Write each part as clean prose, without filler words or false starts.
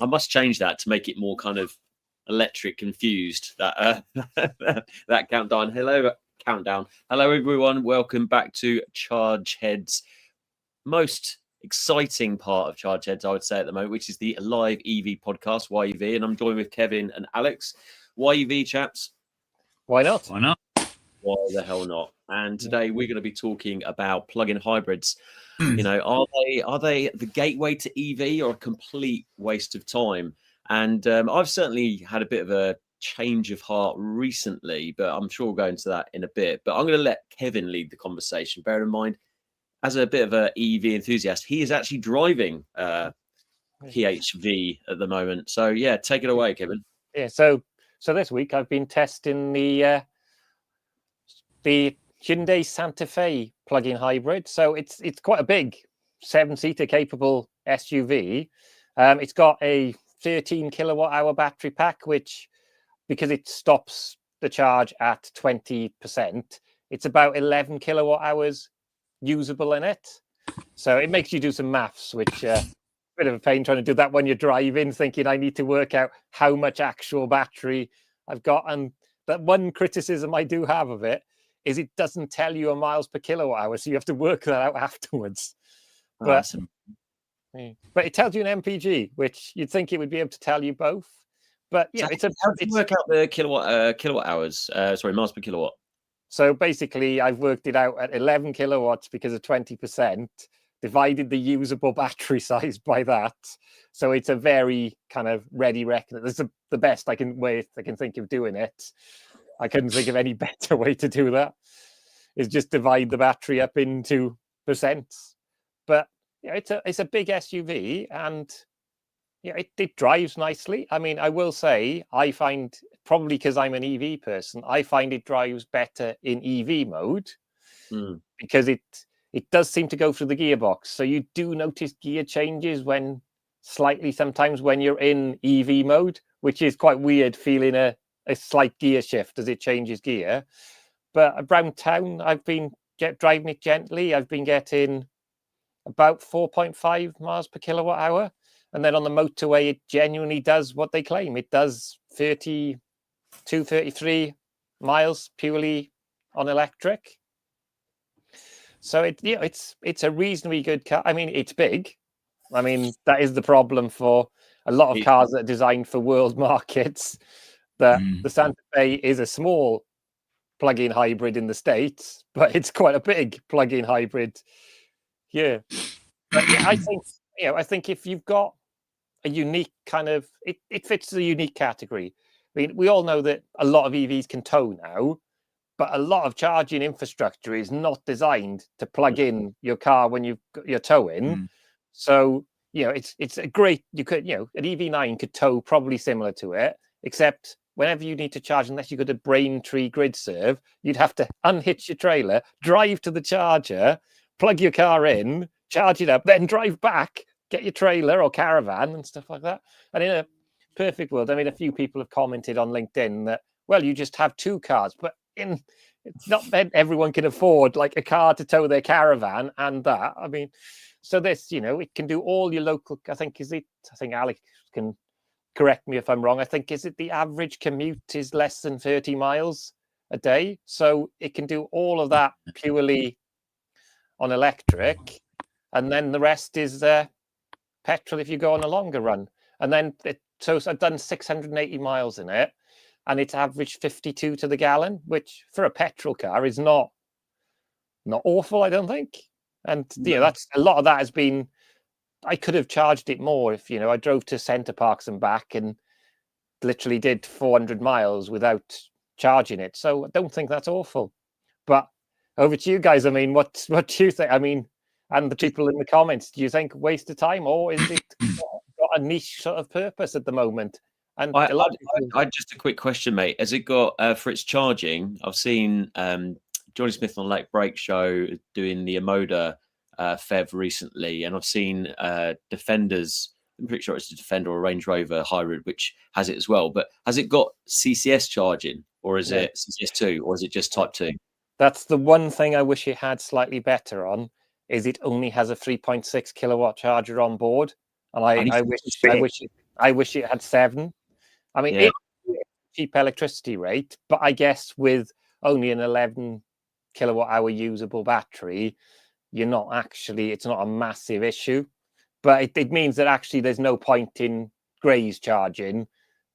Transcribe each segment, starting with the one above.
I must change that to make it more kind of electric confused. That that countdown. Hello everyone. Welcome back to Chargeheads. Most exciting part of Chargeheads, I would say at the moment, which is the live EV podcast, YEV, and I'm joined with Kevin and Alex. YEV chaps. Why not? Why not? Why the hell not? And today we're going to be talking about plug-in hybrids. You know, are they the gateway to EV or a complete waste of time? And I've certainly had a bit of a change of heart recently, but I'm sure we'll go into that in a bit. But I'm going to let Kevin lead the conversation. Bear in mind, as a bit of an EV enthusiast, he is actually driving PHV at the moment. So yeah, take it away, Kevin. Yeah. So this week I've been testing the Hyundai Santa Fe plug-in hybrid. So it's quite a big 7-seater capable SUV. It's got a 13 kilowatt hour battery pack, which, because it stops the charge at 20%, it's about 11 kilowatt hours usable in it. So it makes you do some maths, which a bit of a pain trying to do that when you're driving, thinking I need to work out how much actual battery I've got. And that one criticism I do have of it is it doesn't tell you a miles per kilowatt hour, so you have to work that out afterwards. But it tells you an MPG, which you'd think it would be able to tell you both. But yeah, so it's work out the kilowatt hours. Miles per kilowatt. So basically, I've worked it out at 11 kilowatts because of 20%. Divided the usable battery size by that, so it's a very kind of ready reckoner. This is the best I can think of doing it. I couldn't think of any better way to do that. Is just divide the battery up into percents. But yeah, it's a big SUV, and yeah, it drives nicely. I mean, I will say I find, probably because I'm an EV person, I find it drives better in EV mode because it does seem to go through the gearbox. So you do notice gear changes sometimes when you're in EV mode, which is quite weird, feeling a slight gear shift as it changes gear. But around town, I've been driving it gently. I've been getting about 4.5 miles per kilowatt hour. And then on the motorway, it genuinely does what they claim. It does 32, 33 miles purely on electric. So it's a reasonably good car. I mean, it's big. I mean, that is the problem for a lot of cars that are designed for world markets. The Santa Fe is a small plug-in hybrid in the States, but it's quite a big plug-in hybrid here. But yeah, I think if you've got a unique kind of, it fits the unique category. I mean, we all know that a lot of EVs can tow now, but a lot of charging infrastructure is not designed to plug in your car when you're towing. So, it's a great, you could, an EV9 could tow probably similar to it, except whenever you need to charge, unless you got a Braintree grid serve, you'd have to unhitch your trailer, drive to the charger, plug your car in, charge it up, then drive back, get your trailer or caravan and stuff like that. And in a perfect world, I mean, a few people have commented on LinkedIn that, well, you just have two cars, but it's not that everyone can afford like a car to tow their caravan and that. I mean, so this, it can do all your local, I think Alex can correct me if I'm wrong. I think, is it the average commute is less than 30 miles a day? So it can do all of that purely on electric. And then the rest is petrol if you go on a longer run. And then, so I've done 680 miles in it. And it's averaged 52 to the gallon, which for a petrol car is not awful, I don't think. And that's a lot of that has been. I could have charged it more if I drove to Center Parks and back and literally did 400 miles without charging it. So I don't think that's awful. But over to you guys. I mean, what do you think? I mean, and the people in the comments, do you think waste of time, or is it got a niche sort of purpose at the moment? And I just a quick question, mate. Has it got for its charging? I've seen Johnny Smith on Lake Break Show doing the Amoda Fev recently, and I've seen Defenders. I'm pretty sure it's a Defender or a Range Rover hybrid, which has it as well. But has it got CCS charging, or is it CCS2, or is it just Type 2? That's the one thing I wish it had slightly better on. Is it only has a 3.6 kilowatt charger on board, and I wish I wish it had 7. I mean, it's cheap electricity rate, but I guess with only an 11 kilowatt hour usable battery, it's not a massive issue. But it means that actually there's no point in Grey's charging,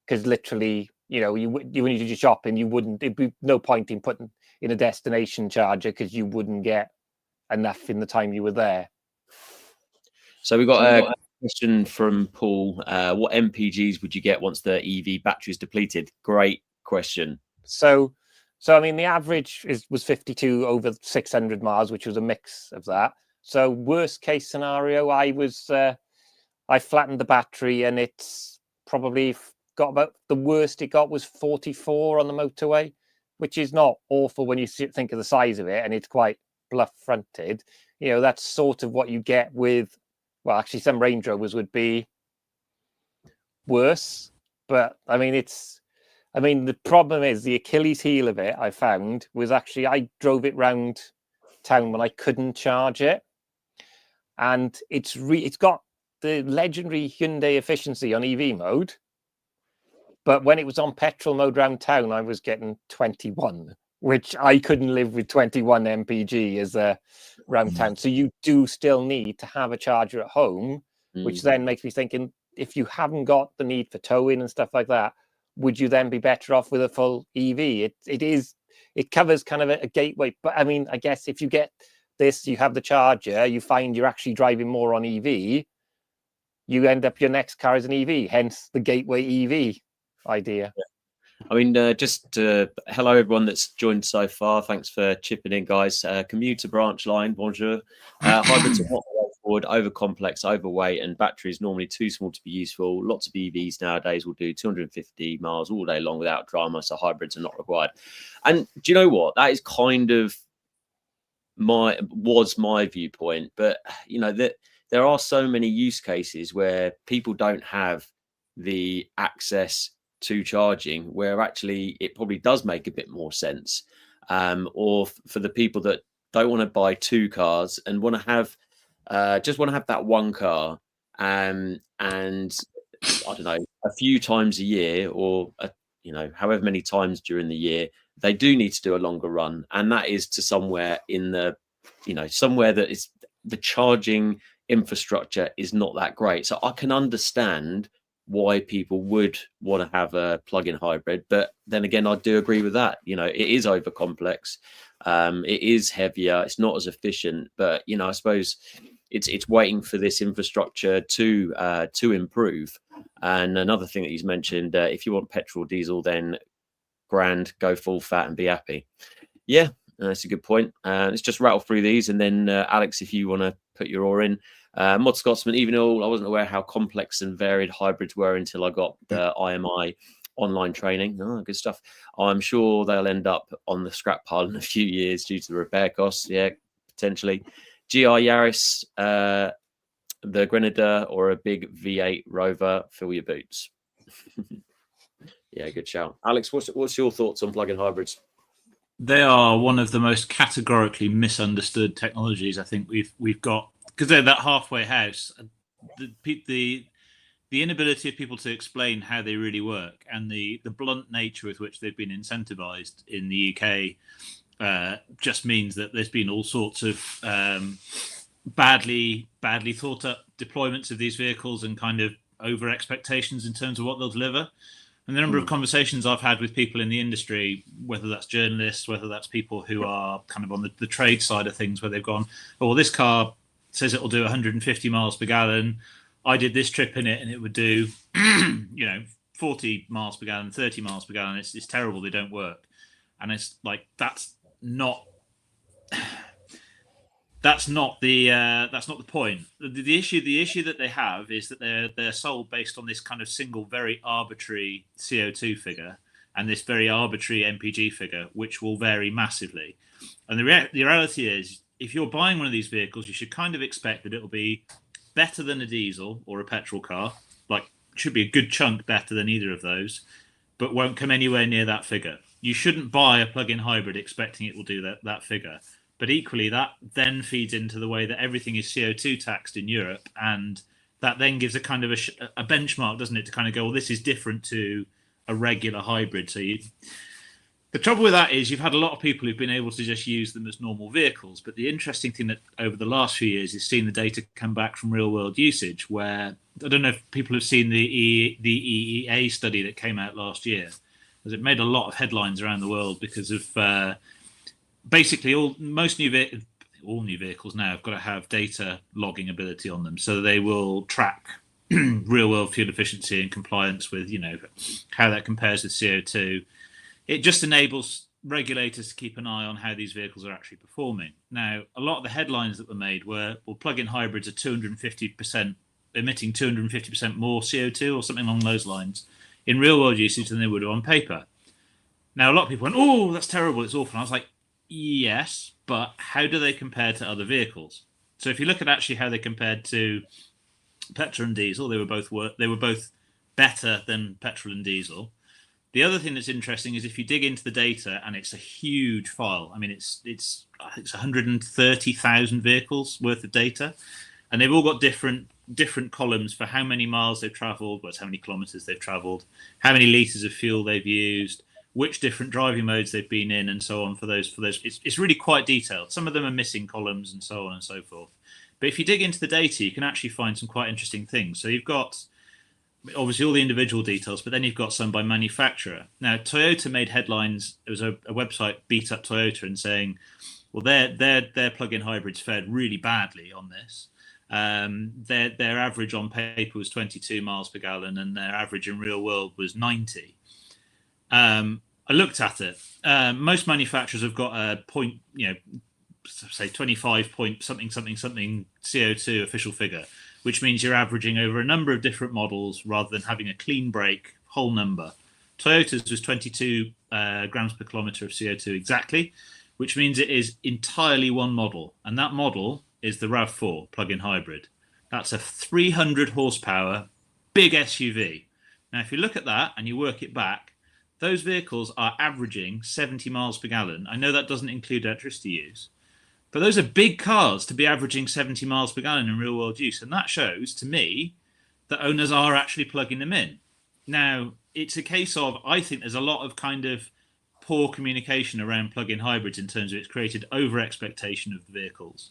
because literally, when you do your shopping, it'd be no point in putting in a destination charger, because you wouldn't get enough in the time you were there. So we got a question from Paul. What MPGs would you get once the EV battery is depleted? Great question. So I mean, the average was 52 over 600 miles, which was a mix of that. So worst case scenario, I flattened the battery, and it's probably got about, the worst it got was 44 on the motorway, which is not awful when you think of the size of it, and it's quite bluff fronted. That's sort of what you get with, well, actually some Range Rovers would be worse, but I mean, the problem is, the Achilles heel of it, I found, was actually I drove it round town when I couldn't charge it, and it's got the legendary Hyundai efficiency on EV mode, but when it was on petrol mode round town, I was getting 21, which I couldn't live with 21 mpg as a round town. So you do still need to have a charger at home, which then makes me thinking, if you haven't got the need for towing and stuff like that, would you then be better off with a full EV? It covers kind of a gateway, but I mean, I guess if you get this, you have the charger, you find you're actually driving more on EV, you end up, your next car is an EV, hence the gateway EV idea. I mean, just hello everyone that's joined so far. Thanks for chipping in, guys. Commuter branch line, bonjour. Hybrids are not forward, over complex, overweight, and batteries normally too small to be useful. Lots of EVs nowadays will do 250 miles all day long without drama, so hybrids are not required. And do you know what? That is kind of my viewpoint, but that there are so many use cases where people don't have the access to charging, where actually it probably does make a bit more sense, or for the people that don't want to buy 2 cars and want to have just want to have that one car, and I don't know, a few times a year, or however many times during the year, they do need to do a longer run, and that is to somewhere in the somewhere that is the charging infrastructure is not that great. So I can understand why people would want to have a plug-in hybrid, but then again, I do agree with that. It is over complex, it is heavier, it's not as efficient, but I suppose it's waiting for this infrastructure to improve. And another thing that he's mentioned, if you want petrol, diesel, then grand, go full fat and be happy. Yeah, that's a good point. Let's just rattle through these, and then Alex, if you want to put your oar in. Mod Scotsman, even though I wasn't aware how complex and varied hybrids were until I got the IMI online training. Oh, good stuff. I'm sure they'll end up on the scrap pile in a few years due to the repair costs. Yeah, potentially. GR Yaris, the Grenadier, or a big V8 Rover, fill your boots. Yeah, good shout. Alex, what's your thoughts on plug-in hybrids? They are one of the most categorically misunderstood technologies I think we've got, because they're that halfway house. The inability of people to explain how they really work, and the blunt nature with which they've been incentivized in the UK just means that there's been all sorts of badly thought up deployments of these vehicles, and kind of over expectations in terms of what they'll deliver. And the number of conversations I've had with people in the industry, whether that's journalists, whether that's people who are kind of on the trade side of things, where they've gone, oh, well, this car says it'll do 150 miles per gallon. I did this trip in it and it would do, 40 miles per gallon, 30 miles per gallon. It's terrible. They don't work. And it's like, that's not the point. The issue that they have is that they're sold based on this kind of single, very arbitrary CO2 figure, and this very arbitrary MPG figure, which will vary massively. And the reality is, if you're buying one of these vehicles, you should kind of expect that it'll be better than a diesel or a petrol car. Like, should be a good chunk better than either of those, but won't come anywhere near that figure. You shouldn't buy a plug-in hybrid expecting it will do that figure. But equally, that then feeds into the way that everything is CO2 taxed in Europe, and that then gives a kind of a benchmark, doesn't it, to kind of go, well, this is different to a regular hybrid. So the trouble with that is you've had a lot of people who've been able to just use them as normal vehicles. But the interesting thing that over the last few years is seeing the data come back from real world usage, where I don't know if people have seen the EEA study that came out last year, because it made a lot of headlines around the world because of basically all new vehicles now have got to have data logging ability on them, so they will track real world fuel efficiency and compliance with, how that compares with CO2. It just enables regulators to keep an eye on how these vehicles are actually performing. Now, a lot of the headlines that were made were, well, plug-in hybrids are 250% emitting 250% more CO2 or something along those lines in real world usage than they would on paper. Now, a lot of people went, oh, that's terrible, it's awful. And I was like, yes, but how do they compare to other vehicles? So if you look at actually how they compared to petrol and diesel, they were both better than petrol and diesel. The other thing that's interesting is if you dig into the data, and it's a huge file. I mean, it's 130,000 vehicles worth of data, and they've all got different columns for how many miles they've travelled, how many kilometres they've travelled, how many litres of fuel they've used, which different driving modes they've been in, and so on. For those, it's really quite detailed. Some of them are missing columns, and so on and so forth. But if you dig into the data, you can actually find some quite interesting things. So you've got obviously all the individual details, but then you've got some by manufacturer. Now, Toyota made headlines. There was a website beat up Toyota and saying, well, their plug-in hybrids fared really badly on this. Their average on paper was 22 miles per gallon, and their average in real world was 90. I looked at it. Most manufacturers have got a point, say 25 point something CO2 official figure, which means you're averaging over a number of different models rather than having a clean break whole number. Toyota's was 22 grams per kilometre of CO2 exactly, which means it is entirely one model, and that model is the RAV4 plug-in hybrid. That's a 300 horsepower big SUV. Now, if you look at that and you work it back, those vehicles are averaging 70 miles per gallon. I know that doesn't include electricity use, but those are big cars to be averaging 70 miles per gallon in real world use. And that shows to me that owners are actually plugging them in. Now, it's a case of, I think there's a lot of kind of poor communication around plug-in hybrids in terms of it's created over expectation of the vehicles.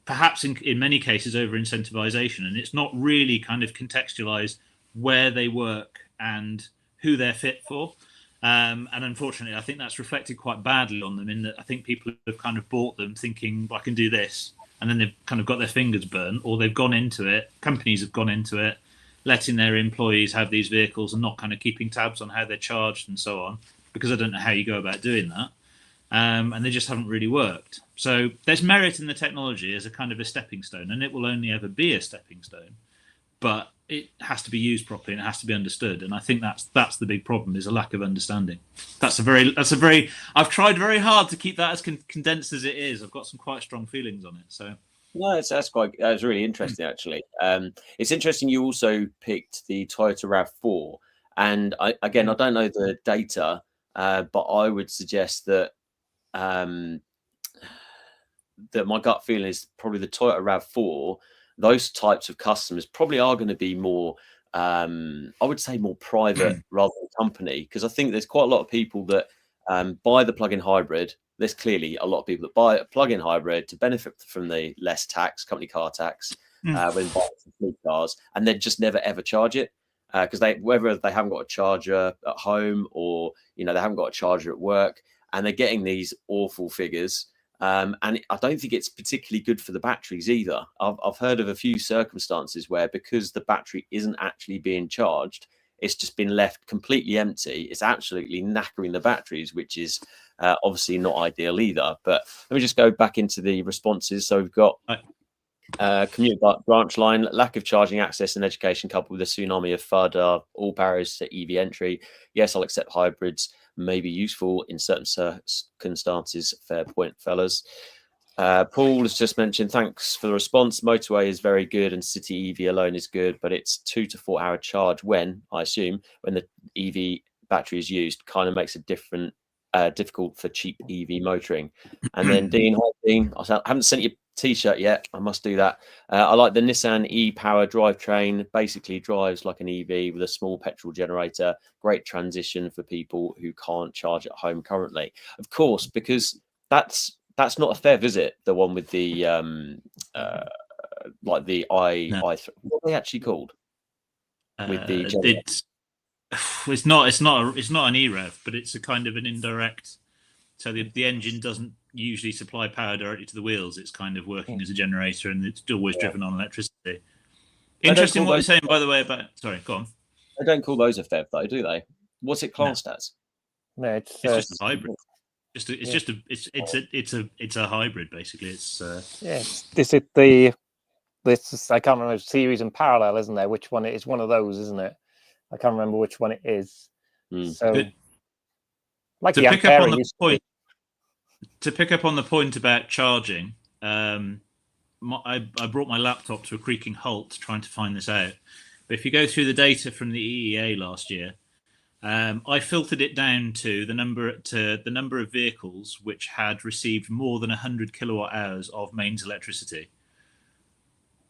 Perhaps in many cases over incentivization, and it's not really kind of contextualized where they work and who they're fit for. And unfortunately, I think that's reflected quite badly on them, in that I think people have kind of bought them thinking, well, I can do this, and then they've kind of got their fingers burnt, or they've gone into it, companies have gone into it, letting their employees have these vehicles and not kind of keeping tabs on how they're charged and so on, because I don't know how you go about doing that. And they just haven't really worked. So there's merit in the technology as a kind of a stepping stone, and it will only ever be a stepping stone. But it has to be used properly and it has to be understood. And I think that's the big problem, is a lack of understanding. That's a very I've tried very hard to keep that as condensed as it is. I've got some quite strong feelings on it. So no, that's really interesting actually. It's interesting you also picked the Toyota RAV4, and I don't know the data, but I would suggest that that my gut feeling is probably the Toyota RAV4. Those types of customers probably are going to be more, I would say, more private rather than company, because I think there's quite a lot of people that buy the plug-in hybrid. There's clearly a lot of people that buy a plug-in hybrid to benefit from the less tax, company car tax, when buying fleet cars, and then just never ever charge it, because whether they haven't got a charger at home or they haven't got a charger at work, and they're getting these awful figures. And I don't think it's particularly good for the batteries either. I've heard of a few circumstances where, because the battery isn't actually being charged, it's just been left completely empty. It's absolutely knackering the batteries, which is obviously not ideal either. But let me just go back into the responses. So we've got commute branch line, lack of charging access and education coupled with a tsunami of FUD are all barriers to EV entry. Yes, I'll accept hybrids may be useful in certain circumstances. Fair point, fellas. Paul has just mentioned, thanks for the response. Motorway is very good and city EV alone is good, but it's 2 to 4 hour charge when the EV battery is used, kind of makes it difficult for cheap EV motoring. And then Dean, hi Dean, I haven't sent you T-shirt, yeah, I must do that. I like the Nissan e-Power drivetrain. Basically drives like an EV with a small petrol generator. Great transition for people who can't charge at home currently. Of course, because that's not a FEV, is it? The one with the like the No. what are they actually called? With the it's not an EREV, but it's a kind of an indirect. So the engine doesn't usually supply power directly to the wheels. It's kind of working as a generator, and it's always driven on electricity. Interesting what you're saying, by the way, about. Sorry, go on. They don't call those a FEV, though, do they? What's it classed as? No, it's just a hybrid. It's a hybrid basically. It's I can't remember, series and parallel, isn't there? Which one it is? One of those, isn't it? I can't remember which one it is. So, like to pick up on the point. To pick up on the point about charging, I brought my laptop to a creaking halt trying to find this out. But if you go through the data from the EEA last year, I filtered it down to the number of vehicles which had received more than 100 kilowatt hours of mains electricity.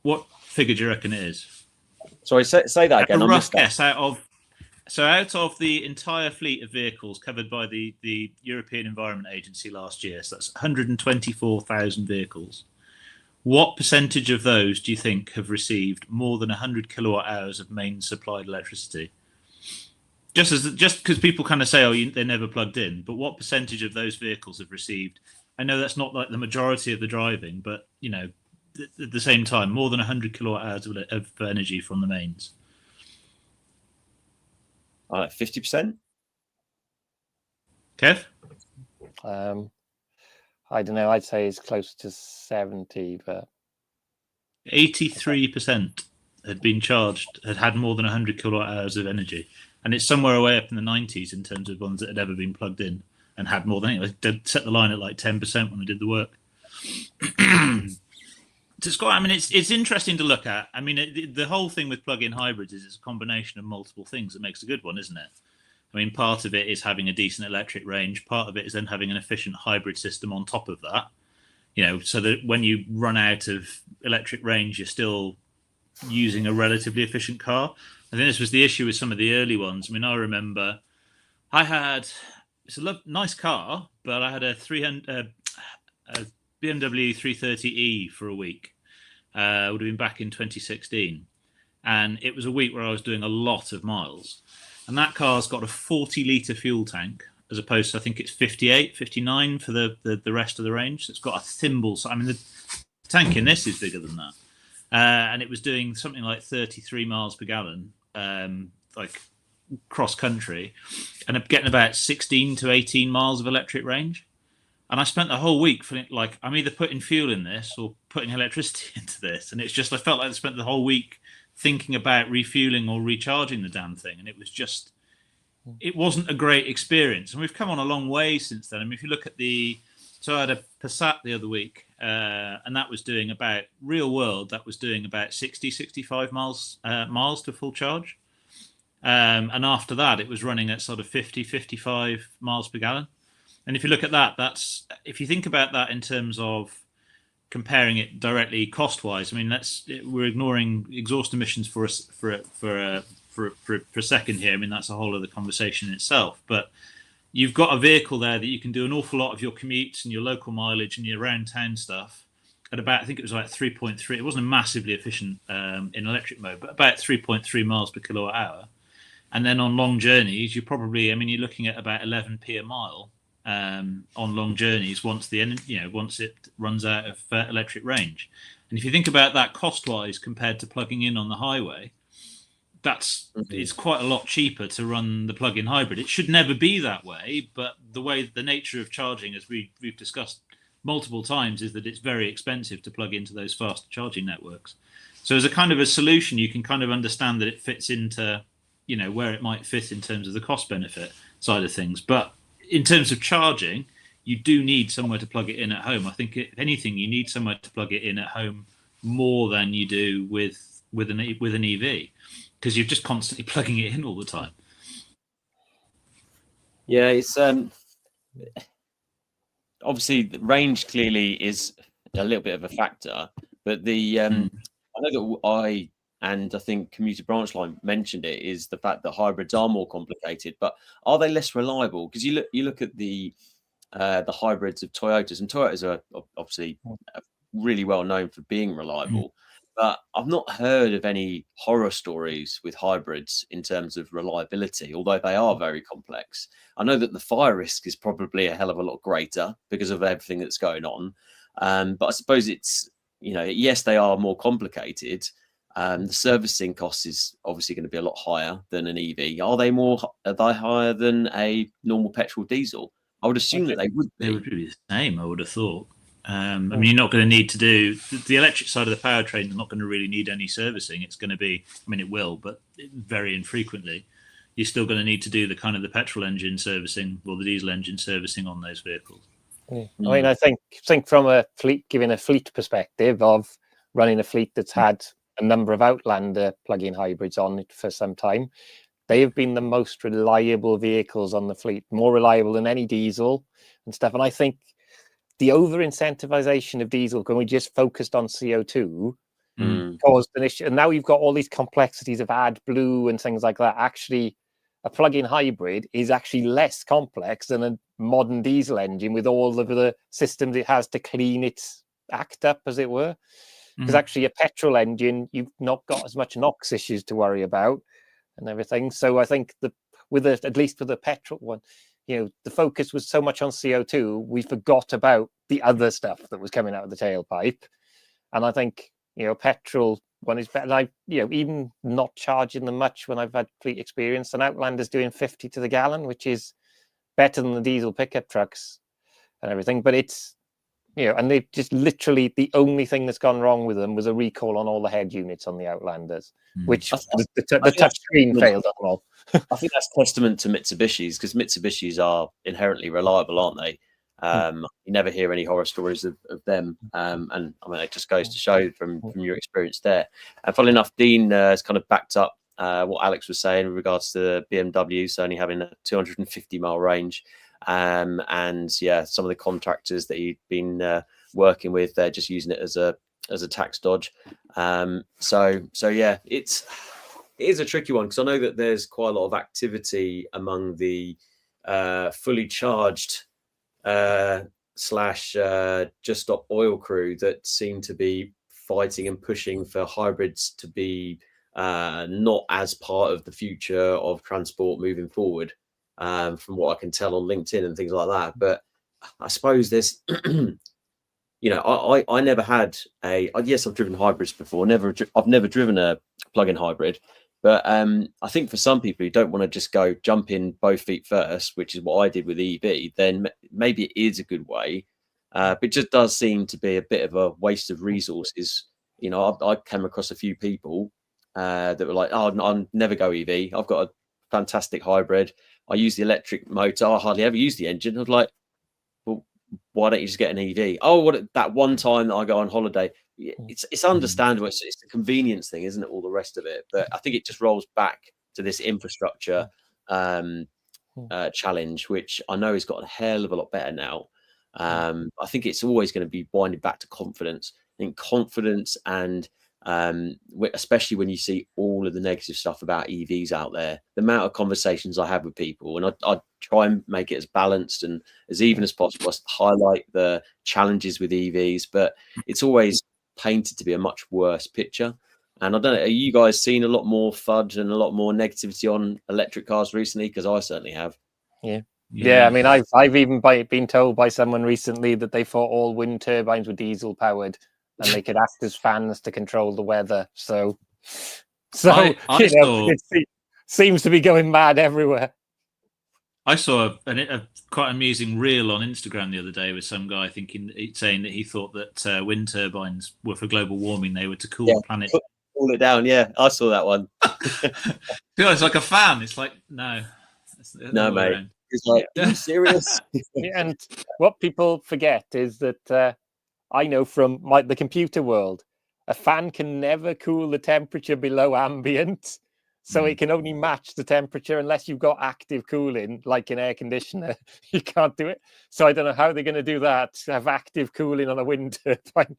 What figure do you reckon it is? Sorry, say that again. A rough guess out of the entire fleet of vehicles covered by the European Environment Agency last year, so that's 124,000 vehicles. What percentage of those do you think have received more than 100 kilowatt hours of mains supplied electricity? Just because people kind of say, they're never plugged in, but what percentage of those vehicles have received? I know that's not like the majority of the driving, but at the same time, more than 100 kilowatt hours of energy from the mains. 50%. Kev? I don't know. I'd say it's close to 70, but 83% had been charged, had more than 100 kilowatt hours of energy, and it's somewhere way up in the 90s in terms of ones that had ever been plugged in and had more than it. They set the line at like 10% when they did the work. It's interesting to look at. I mean, the whole thing with plug-in hybrids is it's a combination of multiple things that makes a good one, isn't it? I mean, part of it is having a decent electric range. Part of it is then having an efficient hybrid system on top of that. So that when you run out of electric range, you're still using a relatively efficient car. I think this was the issue with some of the early ones. I mean, I remember it's a nice car, but I had a BMW 330e for a week. Would have been back in 2016. And it was a week where I was doing a lot of miles. And that car's got a 40-litre fuel tank, as opposed to, I think it's 58, 59 for the rest of the range. So it's got a thimble. So, I mean, the tank in this is bigger than that. And it was doing something like 33 miles per gallon, like cross-country, and getting about 16 to 18 miles of electric range. And I spent the whole week feeling like I'm either putting fuel in this or putting electricity into this. And it's just, I felt like I spent the whole week thinking about refueling or recharging the damn thing. And it wasn't a great experience. And we've come on a long way since then. I mean, if you look at so I had a Passat the other week, and that was doing about, real world, that was doing about 60, 65 miles to full charge. And after that, it was running at sort of 50, 55 miles per gallon. And if you look at that, if you think about that in terms of comparing it directly cost-wise, I mean, we're ignoring exhaust emissions for a second here. I mean, that's a whole other conversation in itself. But you've got a vehicle there that you can do an awful lot of your commutes and your local mileage and your around town stuff at about, I think it was like 3.3. It wasn't massively efficient in electric mode, but about 3.3 miles per kilowatt hour. And then on long journeys, you're looking at about 11p a mile. On long journeys once it runs out of electric range. And if you think about that cost-wise compared to plugging in on the highway, it's quite a lot cheaper to run the plug-in hybrid. It should never be that way, but the nature of charging, as we've discussed multiple times, is that it's very expensive to plug into those fast charging networks. So as a kind of a solution, you can kind of understand that it fits into where it might fit in terms of the cost-benefit side of things. But in terms of charging, you do need somewhere to plug it in at home. I think, if anything, you need somewhere to plug it in at home more than you do with an EV, because you're just constantly plugging it in all the time. Yeah, it's obviously the range clearly is a little bit of a factor. But I know that I think Commuter Branch Line mentioned it, is the fact that hybrids are more complicated, but are they less reliable? Because you look at the hybrids of Toyotas, and Toyotas are obviously really well known for being reliable. But I've not heard of any horror stories with hybrids in terms of reliability, although they are very complex. I know that the fire risk is probably a hell of a lot greater because of everything that's going on. But I suppose it's, yes, they are more complicated. The servicing cost is obviously going to be a lot higher than an EV. Are they higher than a normal petrol diesel? I would assume that they would be. They would be the same, I would have thought. I mean, you're not going to need to do the electric side of the powertrain is not going to really need any servicing. It's going to be, I mean, it will, but very infrequently. You're still going to need to do the kind of the petrol engine servicing or the diesel engine servicing on those vehicles. I mean, I think from a fleet perspective of running a fleet that's had a number of Outlander plug-in hybrids on it for some time, they have been the most reliable vehicles on the fleet, more reliable than any diesel and stuff. And I think the over-incentivization of diesel, when we just focused on CO2, caused an issue. And now you've got all these complexities of AdBlue and things like that. Actually, a plug-in hybrid is actually less complex than a modern diesel engine with all of the systems it has to clean its act up, as it were. Because actually a petrol engine, you've not got as much NOx issues to worry about and everything. So I think at least with the petrol one, the focus was so much on CO2, we forgot about the other stuff that was coming out of the tailpipe. And I think, petrol one is better. I, even not charging them much when I've had fleet experience, an Outlander's doing 50 to the gallon, which is better than the diesel pickup trucks and everything. But it's, and they just literally, the only thing that's gone wrong with them was a recall on all the head units on the Outlanders, which the touch screen failed on them all. I think that's testament to Mitsubishis, because Mitsubishis are inherently reliable, aren't they? You never hear any horror stories of them. And I mean, it just goes to show from your experience there. And funnily enough, Dean has kind of backed up what Alex was saying in regards to the BMWs only having a 250-mile range. And yeah, some of the contractors that he'd been working with, they're just using it as a tax dodge. So yeah, it is a tricky one, because I know that there's quite a lot of activity among the fully charged slash just stop oil crew that seem to be fighting and pushing for hybrids to be not as part of the future of transport moving forward. From what I can tell on LinkedIn and things like that. But I suppose there's, I never had yes, I've driven hybrids before. I've never driven a plug-in hybrid. But I think for some people who don't want to just jump in both feet first, which is what I did with EV, then maybe it is a good way. But it just does seem to be a bit of a waste of resources. I came across a few people that were like, "Oh, I'll never go EV. I've got a fantastic hybrid. I use the electric motor. I hardly ever use the engine." I was like, "Well, why don't you just get an EV?" "Oh, that one time that I go on holiday." It's understandable. It's a convenience thing, isn't it? All the rest of it, but I think it just rolls back to this infrastructure challenge, which I know has got a hell of a lot better now. I think it's always going to be winding back to confidence. I think confidence, and especially when you see all of the negative stuff about EVs out there, the amount of conversations I have with people, and I try and make it as balanced and as even as possible, highlight the challenges with EVs, but it's always painted to be a much worse picture. And I don't know, are you guys seeing a lot more FUD and a lot more negativity on electric cars recently? Because I certainly have. Yeah. I mean, I've even been told by someone recently that they thought all wind turbines were diesel powered and they could act as fans to control the weather. So it seems to be going mad everywhere. I saw a quite amusing reel on Instagram the other day with some guy saying that he thought that wind turbines were for global warming. They were to cool the planet. Cool it down. Yeah, I saw that one. It's like a fan. It's like, no, mate. Around. It's like, are you serious? And what people forget is that I know from the computer world, a fan can never cool the temperature below ambient. So it can only match the temperature unless you've got active cooling, like an air conditioner. You can't do it. So I don't know how they're going to do that, have active cooling on a wind turbine.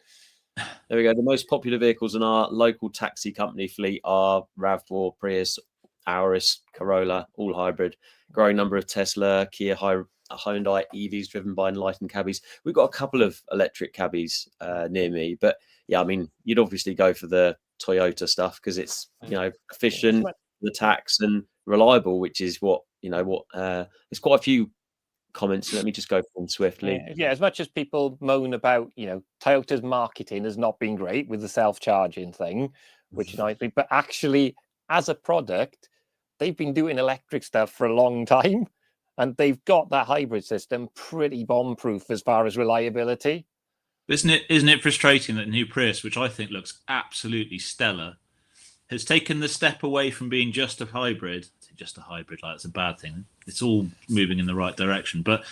There we go. The most popular vehicles in our local taxi company fleet are RAV4, Prius, Auris, Corolla, all hybrid. Growing number of Tesla, Kia, Hyundai EVs driven by enlightened cabbies. We've got a couple of electric cabbies near me, but yeah, I mean, you'd obviously go for the Toyota stuff because it's, efficient, the tax, and reliable, which is what there's quite a few comments. Let me just go through them swiftly. Yeah, as much as people moan about, Toyota's marketing has not been great with the self-charging thing, which but actually as a product, they've been doing electric stuff for a long time, and they've got that hybrid system pretty bomb-proof as far as reliability. Isn't it frustrating that new Prius, which I think looks absolutely stellar, has taken the step away from being just a hybrid? Just a hybrid, like, it's a bad thing. It's all moving in the right direction, but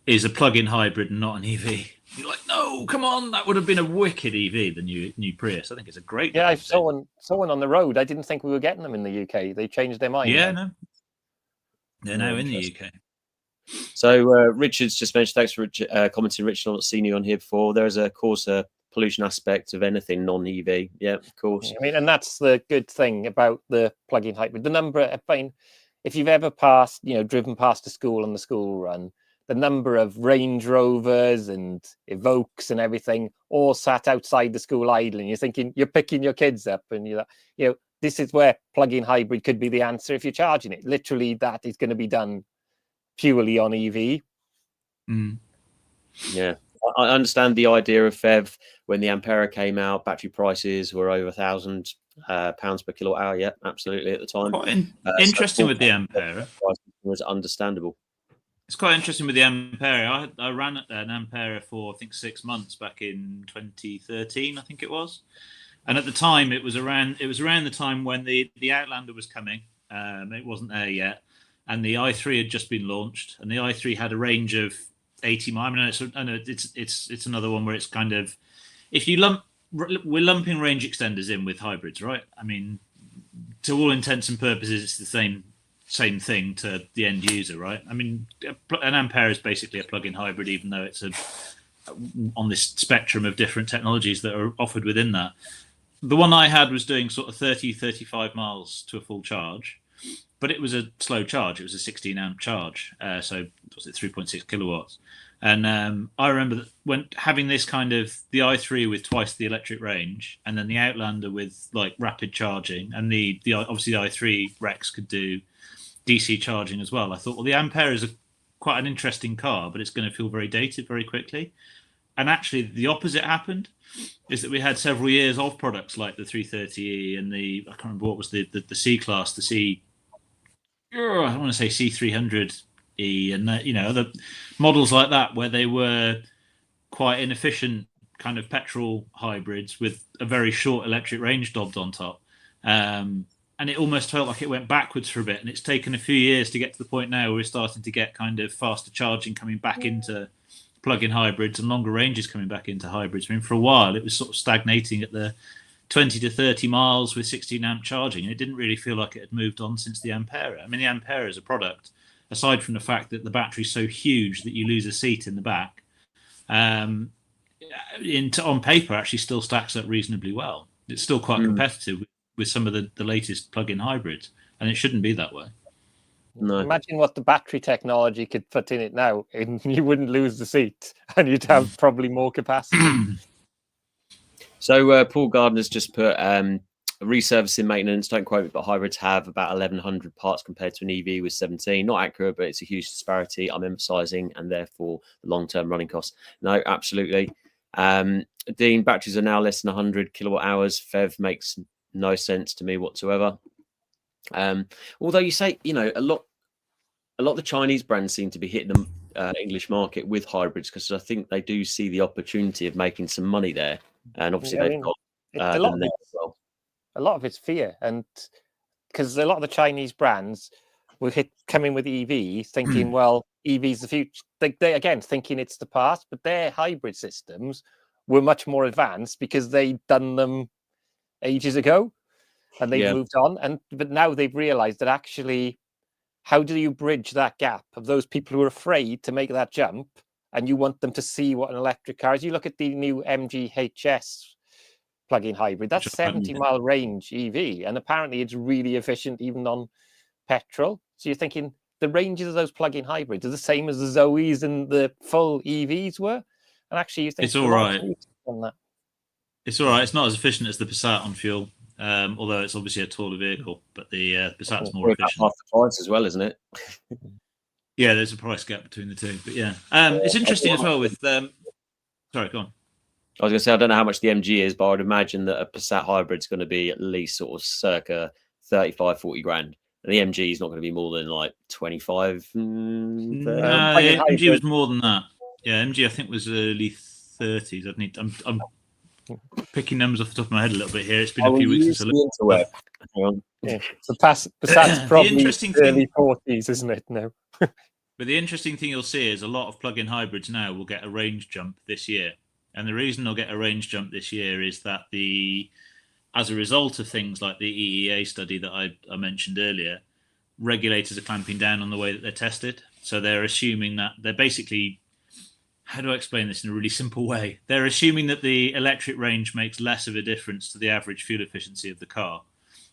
is a plug-in hybrid and not an EV. You're like, no, come on, that would have been a wicked EV, the new Prius. I think it's a great. Yeah, I saw one on the road. I didn't think we were getting them in the UK. They changed their mind. Yeah, no, they're now in the UK. So Richard's just mentioned, thanks for commenting, Richard. I've not seen you on here before. There's of course a pollution aspect of anything non-EV. Yeah, of course. I mean, and that's the good thing about the plug-in hybrid. The number, if you've ever driven past a school on the school run, the number of Range Rovers and Evokes and everything all sat outside the school idling. You're thinking, you're picking your kids up, and this is where plug-in hybrid could be the answer if you're charging it. Literally, that is going to be done purely on EV. Yeah, I understand the idea of PHEV when the Ampera came out. Battery prices were over £1,000 per kilowatt hour. Yeah, absolutely at the time. Quite interesting with the Ampera. Was understandable. It's quite interesting with the Ampera. I ran an Ampera for I think 6 months back in 2013. I think it was, and at the time it was around the time when the Outlander was coming. It wasn't there yet. And the i3 had just been launched, and the i3 had a range of 80 miles. I know it's another one where it's kind of, if you we're lumping range extenders in with hybrids, right? I mean, to all intents and purposes, it's the same thing to the end user, right? I mean, an Ampere is basically a plug-in hybrid, even though it's on this spectrum of different technologies that are offered within that. The one I had was doing sort of 30, 35 miles to a full charge. But it was a slow charge. It was a 16 amp charge. So was it 3.6 kilowatts? And I remember that when having this kind of the i3 with twice the electric range, and then the Outlander with like rapid charging, and the obviously the i3 Rex could do DC charging as well. I thought, well, the Ampere is quite an interesting car, but it's going to feel very dated very quickly. And actually, the opposite happened. Is that we had several years of products like the 330e and I can't remember what was the C class, I want to say C300E, and the models like that, where they were quite inefficient kind of petrol hybrids with a very short electric range dobbed on top. And it almost felt like it went backwards for a bit. And it's taken a few years to get to the point now where we're starting to get kind of faster charging coming back into plug-in hybrids and longer ranges coming back into hybrids. I mean, for a while, it was sort of stagnating at the 20 to 30 miles with 16 amp charging. It didn't really feel like it had moved on since the Ampera. I mean, the Ampera as a product, aside from the fact that the battery's so huge that you lose a seat in the back, on paper actually still stacks up reasonably well. It's still quite competitive with some of the latest plug-in hybrids, and it shouldn't be that way. No. Imagine what the battery technology could put in it now, and you wouldn't lose the seat, and you'd have probably more capacity. So Paul Gardner's just put reservicing maintenance, don't quote me, but hybrids have about 1,100 parts compared to an EV with 17. Not accurate, but it's a huge disparity. I'm emphasising, and therefore the long-term running costs. No, absolutely. Dean, batteries are now less than 100 kilowatt hours. PHEV makes no sense to me whatsoever. Although you say, a lot of the Chinese brands seem to be hitting the English market with hybrids, because I think they do see the opportunity of making some money there. And obviously they've got a lot of it's fear, and because a lot of the Chinese brands will come in with EVs thinking, well, EV's the future. They again thinking it's the past, but their hybrid systems were much more advanced because they'd done them ages ago. and they've moved on. But now they've realised that actually, how do you bridge that gap of those people who are afraid to make that jump, and you want them to see what an electric car is? You look at the new MGHS plug-in hybrid. That's 70-mile range EV, and apparently it's really efficient even on petrol. So you're thinking the ranges of those plug-in hybrids are the same as the Zoes and the full EVs were, and actually you think it's all right. On that. It's all right. It's not as efficient as the Passat on fuel, although it's obviously a taller vehicle. But the Passat's more efficient. Half the price as well, isn't it? Yeah, there's a price gap between the two. But yeah, it's interesting as well with. Sorry, go on. I was going to say, I don't know how much the MG is, but I'd imagine that a Passat hybrid is going to be at least sort of circa 35, 40 grand. And the MG is not going to be more than like 25. No, MG was more than that. Yeah, MG I think was early 30s. I'm picking numbers off the top of my head a little bit here. It's been a few weeks since I looked. Yeah. So Passat's probably early 40s, isn't it? No. But the interesting thing you'll see is a lot of plug-in hybrids now will get a range jump this year. And the reason they'll get a range jump this year is that as a result of things like the EEA study that I mentioned earlier, regulators are clamping down on the way that they're tested. So they're assuming that they're basically, how do I explain this in a really simple way? They're assuming that the electric range makes less of a difference to the average fuel efficiency of the car.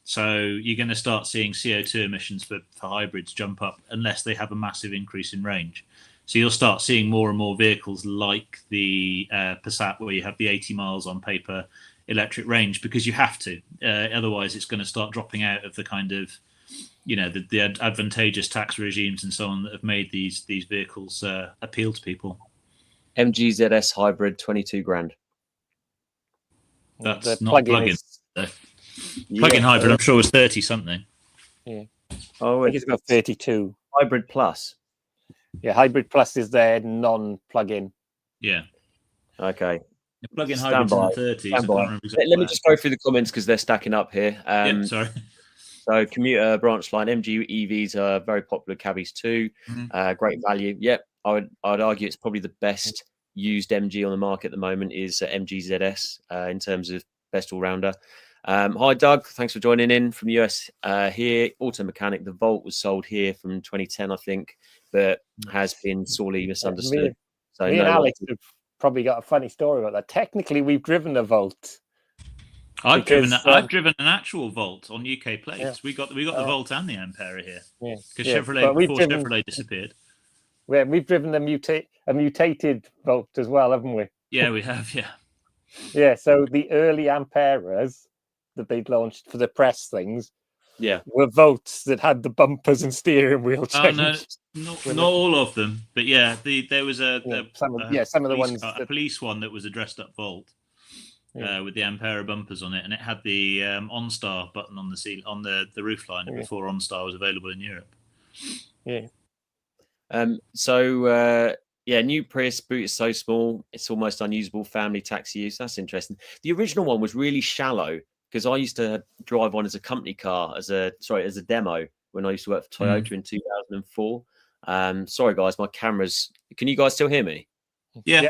So you're going to start seeing CO2 emissions for hybrids jump up unless they have a massive increase in range. So you'll start seeing more and more vehicles like the Passat, where you have the 80 miles on paper electric range, because you have to. Otherwise, it's going to start dropping out of the kind of, the advantageous tax regimes and so on that have made these vehicles appeal to people. MG ZS hybrid, 22 grand. That's not plug-in. Plug-in hybrid, I'm sure, was 30 something. Yeah. I think it's about 32. Hybrid Plus. Yeah, Hybrid Plus is their non-plug-in. Yeah. Okay. Plug-in hybrids in the 30s. Exactly. Let me just go through the comments because they're stacking up here. Sorry. So commuter branch line, MG EVs are very popular. Cabbies too. Great value. Yep. I'd argue it's probably the best used MG on the market at the moment is MG ZS in terms of best all-rounder. Hi, Doug. Thanks for joining in from the US here. Auto Mechanic. The Volt was sold here from 2010, I think, but has been sorely misunderstood. Me and Alex have probably got a funny story about that. Technically, we've driven a Volt. I've driven an actual Volt on UK plates. Yeah. We got the Volt and the Ampera here. Because Chevrolet disappeared. We've driven a mutated Volt as well, haven't we? Yeah, we have. Yeah. Yeah. So the early Amperas that they'd launched for the press things, were Volts that had the bumpers and steering wheel changed. Not all of them, but there was some of the ones. A police one that was a dressed up Volt with the Ampera bumpers on it, and it had the OnStar button on the roofline before OnStar was available in Europe. Yeah. New Prius boot is so small it's almost unusable. Family taxi use. That's interesting. The original one was really shallow because I used to drive one as a company car as a demo when I used to work for Toyota in 2004. Sorry guys, my camera's. Can you guys still hear me? Yeah.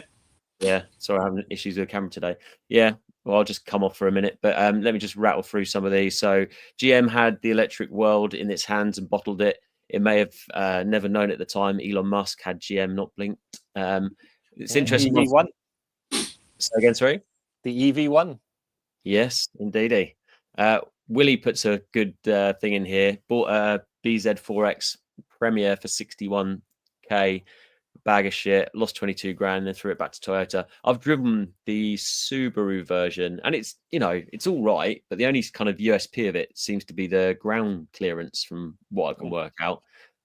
Yeah. Sorry, I'm having issues with the camera today. Yeah. Well, I'll just come off for a minute, but let me just rattle through some of these. So GM had the electric world in its hands and bottled it. It may have never known at the time. Elon Musk had GM not blinked. It's interesting. EV1. So again, sorry? The EV1. Yes, indeed. Willie puts a good thing in here. Bought a BZ4X Premier for 61k. Bag of shit. Lost 22 grand and threw it back to Toyota. I've driven the Subaru version and it's all right, but the only kind of USP of it seems to be the ground clearance from what I can work out.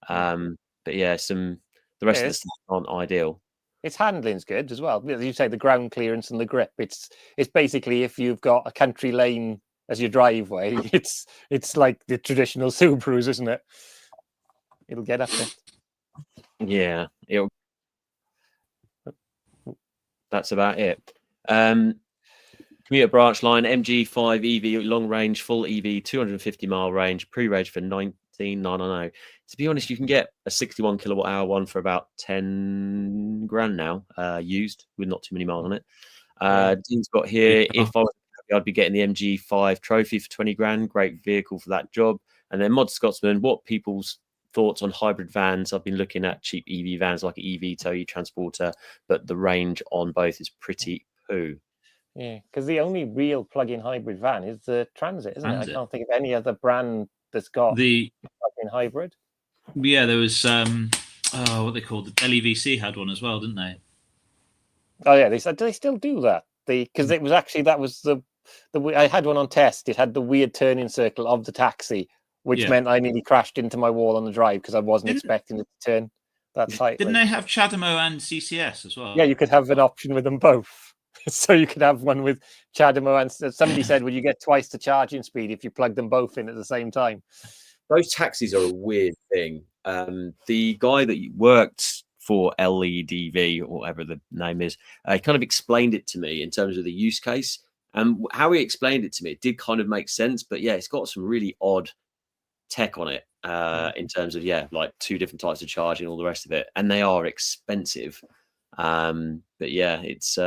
But yeah, the rest of the stuff aren't ideal. Its handling's good as well. As you say, the ground clearance and the grip. It's basically if you've got a country lane as your driveway, it's like the traditional Subarus, isn't it? It'll get up there. Yeah, that's about it. Commuter branch line, MG5 EV, long range, full EV, 250 mile range, pre-reg for 19,990. To be honest, you can get a 61 kilowatt hour one for about 10 grand now, used with not too many miles on it. Dean's got here, if I was I'd be getting the MG5 trophy for 20 grand. Great vehicle for that job. And then Mod Scotsman, what people's thoughts on hybrid vans? I've been looking at cheap EV vans like an eVito, e-Transporter, but the range on both is pretty poo. Yeah, because the only real plug-in hybrid van is the Transit, isn't it? I can't think of any other brand that's got the plug-in hybrid. Yeah, there was what they called the LEVC had one as well, didn't they? Oh yeah, they said, do they still do that? Because it was actually, that was the I had one on test. It had the weird turning circle of the taxi, which meant I nearly crashed into my wall on the drive because I wasn't expecting it to turn that tightly. Didn't they have CHAdeMO and CCS as well? Yeah, you could have an option with them both. So you could have one with CHAdeMO, and somebody said, well, you get twice the charging speed if you plug them both in at the same time. Those taxis are a weird thing. The guy that worked for LEDV, or whatever the name is, he kind of explained it to me in terms of the use case. And how he explained it to me, it did kind of make sense. But yeah, it's got some really odd tech on it in terms of, like 2 different types of charging, all the rest of it. And they are expensive. But yeah, it's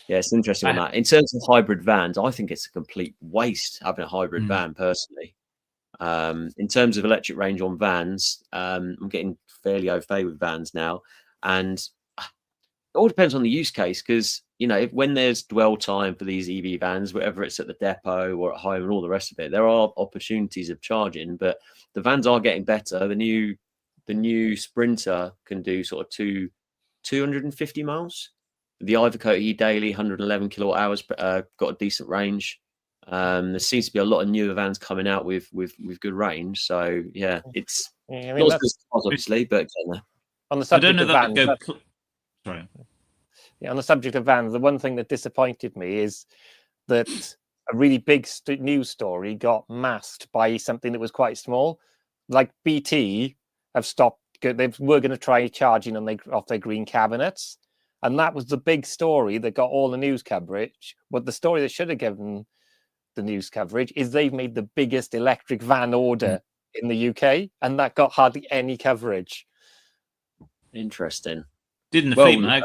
it's interesting on that. In terms of hybrid vans, I think it's a complete waste having a hybrid van personally. In terms of electric range on vans, I'm getting fairly au fait with vans now, and it all depends on the use case, because when there's dwell time for these EV vans, whether it's at the depot or at home and all the rest of it, there are opportunities of charging, but the vans are getting better. The new Sprinter can do sort of 250 miles. The Iveco E-Daily 111 kilowatt hours got a decent range. There seems to be a lot of newer vans coming out with good range. So yeah, it's not as good as obviously, but on the subject of vans, sorry. Yeah, on the subject of vans, the one thing that disappointed me is that a really big news story got masked by something that was quite small. Like BT have stopped. They were going to try charging off their green cabinets, and that was the big story that got all the news coverage. But the story that should have given the news coverage is they've made the biggest electric van order in the UK, and that got hardly any coverage. Interesting. Didn't the fleet mag?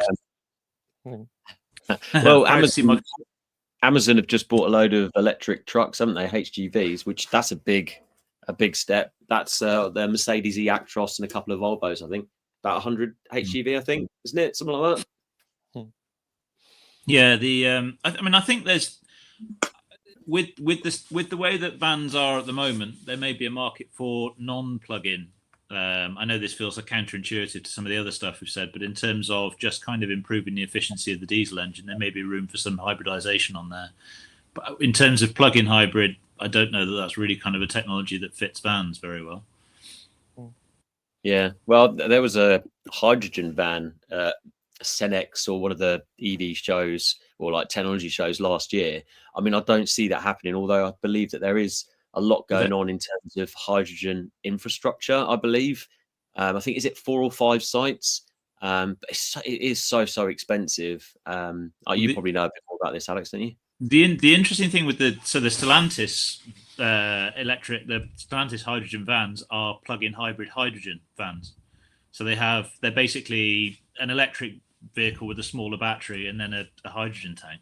Well, Amazon have just bought a load of electric trucks, haven't they? HGVs, which that's a big step. That's their Mercedes E-Actros and a couple of Volvos, I think. About 100 HGV, I think, isn't it? Something like that. Yeah, I think there's with the way that vans are at the moment, there may be a market for non-plug-in. I know this feels like counterintuitive to some of the other stuff we've said, but in terms of just kind of improving the efficiency of the diesel engine, there may be room for some hybridization on there. But in terms of plug-in hybrid, I don't know that that's really kind of a technology that fits vans very well. Yeah, well, there was a hydrogen van, Cenex, or one of the EV shows or like technology shows last year. I mean, I don't see that happening, although I believe that there is a lot going on in terms of hydrogen infrastructure. I believe, I think, is it 4 or 5 sites? But it is so expensive. You probably know a bit more about this, Alex, don't you? The interesting thing with the Stellantis the Stellantis hydrogen vans are plug-in hybrid hydrogen vans. So they're basically an electric vehicle with a smaller battery and then a hydrogen tank.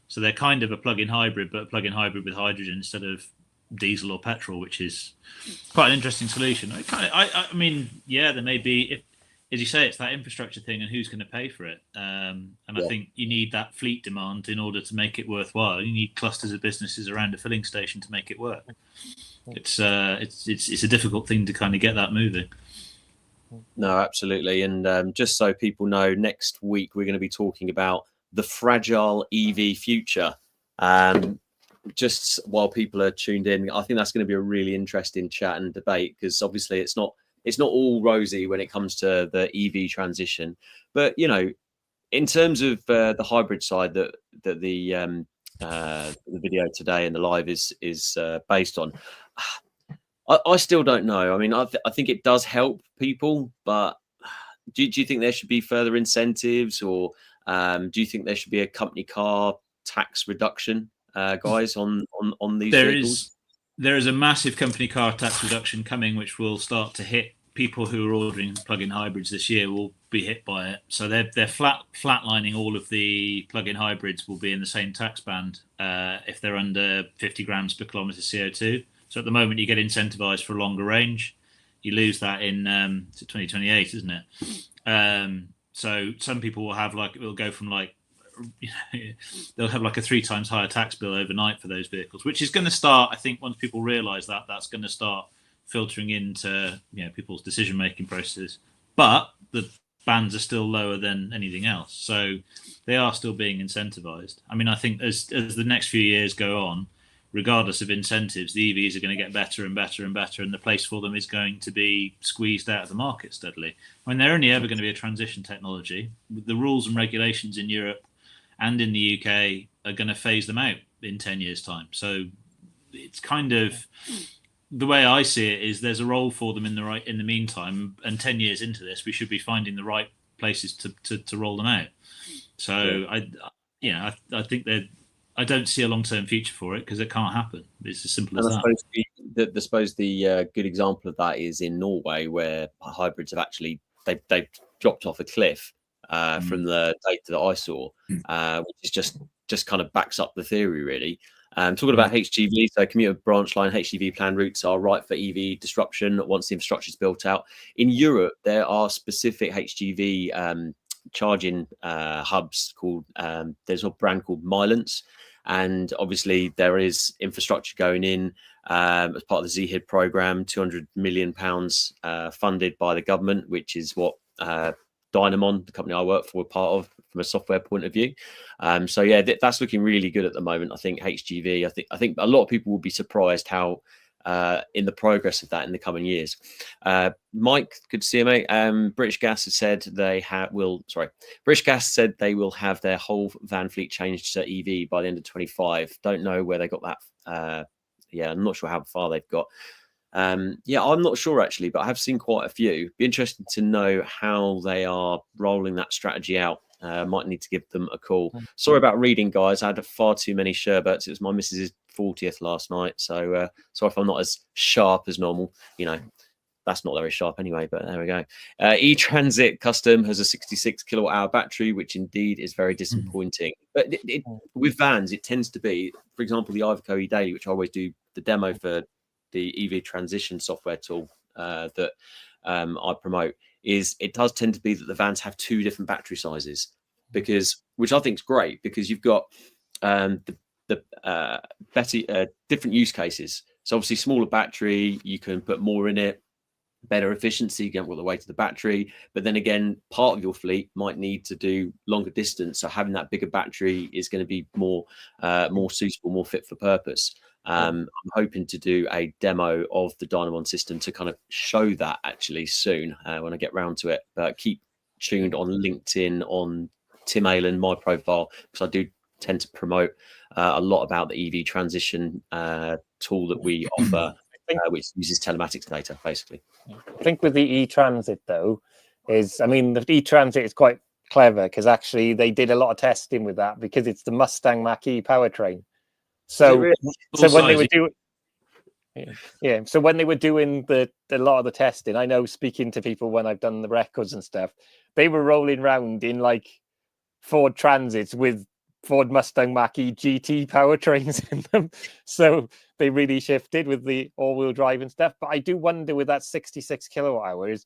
So they're kind of a plug-in hybrid, but a plug-in hybrid with hydrogen instead of diesel or petrol, which is quite an interesting solution. I mean, yeah, there may be, if, as you say, it's that infrastructure thing and who's going to pay for it. I think you need that fleet demand in order to make it worthwhile. You need clusters of businesses around a filling station to make it work. It's a difficult thing to kind of get that moving. No, absolutely. And just so people know, next week we're going to be talking about the fragile EV future. Just while people are tuned in, I think that's going to be a really interesting chat and debate, because obviously it's not all rosy when it comes to the EV transition. But in terms of the hybrid side that the video today and the live is based on, I still don't know. I mean, I think it does help people, but do you think there should be further incentives, or do you think there should be a company car tax reduction, guys, on these vehicles? There is a massive company car tax reduction coming, which will start to hit people who are ordering plug-in hybrids this year will be hit by it. So they're flatlining all of the plug-in hybrids will be in the same tax band if they're under 50 grams per kilometre CO2. So at the moment you get incentivised for a longer range. You lose that in 2028, isn't it? So some people will have it'll go from they'll have a 3 times higher tax bill overnight for those vehicles, which is going to start, I think, once people realise that's going to start filtering into people's decision-making processes. But the bands are still lower than anything else, so they are still being incentivised. I mean, I think as the next few years go on, regardless of incentives, the EVs are going to get better and better and better, and the place for them is going to be squeezed out of the market steadily. I mean, they're only ever going to be a transition technology. The rules and regulations in Europe and in the UK are going to phase them out in 10 years' time. So it's kind of, the way I see it is there's a role for them in the meantime, and 10 years into this, we should be finding the right places to roll them out. So I think that I don't see a long-term future for it because it can't happen. It's as simple as that. I suppose the good example of that is in Norway, where hybrids have actually they've dropped off a cliff from the data that I saw, which is just kind of backs up the theory, really. Talking about HGV, so commuter branch line HGV plan routes are right for EV disruption once the infrastructure is built out. In Europe, there are specific HGV charging hubs called, there's a brand called Milence. And obviously there is infrastructure going in as part of the ZHID program, £200 million funded by the government, which is what Dynamon, the company I work for, are part of from a software point of view. So yeah, that's looking really good at the moment. I think HGV, I think a lot of people will be surprised how in the progress of that in the coming years. Mike, good to see you, mate. British Gas has said British Gas said they will have their whole van fleet changed to EV by the end of 25. Don't know where they got that. I'm not sure how far they've got. I'm not sure actually, but I have seen quite a few. Be interested to know how they are rolling that strategy out. Might need to give them a call. Sorry about reading, guys. I had far too many sherbets. It was my missus's 40th last night, so sorry if I'm not as sharp as normal. That's not very sharp anyway, but there we go. E-Transit Custom has a 66 kilowatt hour battery, which indeed is very disappointing. But with vans, it tends to be, for example, the Iveco E-Daily, which I always do the demo for the EV transition software tool that I promote, is it does tend to be that the vans have 2 different battery sizes, which I think is great, because you've got different use cases. So obviously smaller battery, you can put more in it, better efficiency, you get all the way to the battery. But then again, part of your fleet might need to do longer distance, so having that bigger battery is going to be more suitable, more fit for purpose. I'm hoping to do a demo of the Dynamon system to kind of show that actually soon when I get round to it. But keep tuned on LinkedIn, on Tim Aylan, my profile, because I do tend to promote a lot about the EV transition tool that we offer, which uses telematics data, basically. I think with the E-Transit, though, the E-Transit is quite clever, because actually they did a lot of testing with that, because it's the Mustang Mach-E powertrain. So when they were doing, so when they were doing a lot of the testing, I know, speaking to people when I've done the records and stuff, they were rolling around in Ford Transits with Ford Mustang Mach-E GT powertrains in them. So they really shifted with the all-wheel drive and stuff. But I do wonder, with that 66 kilowatt hours,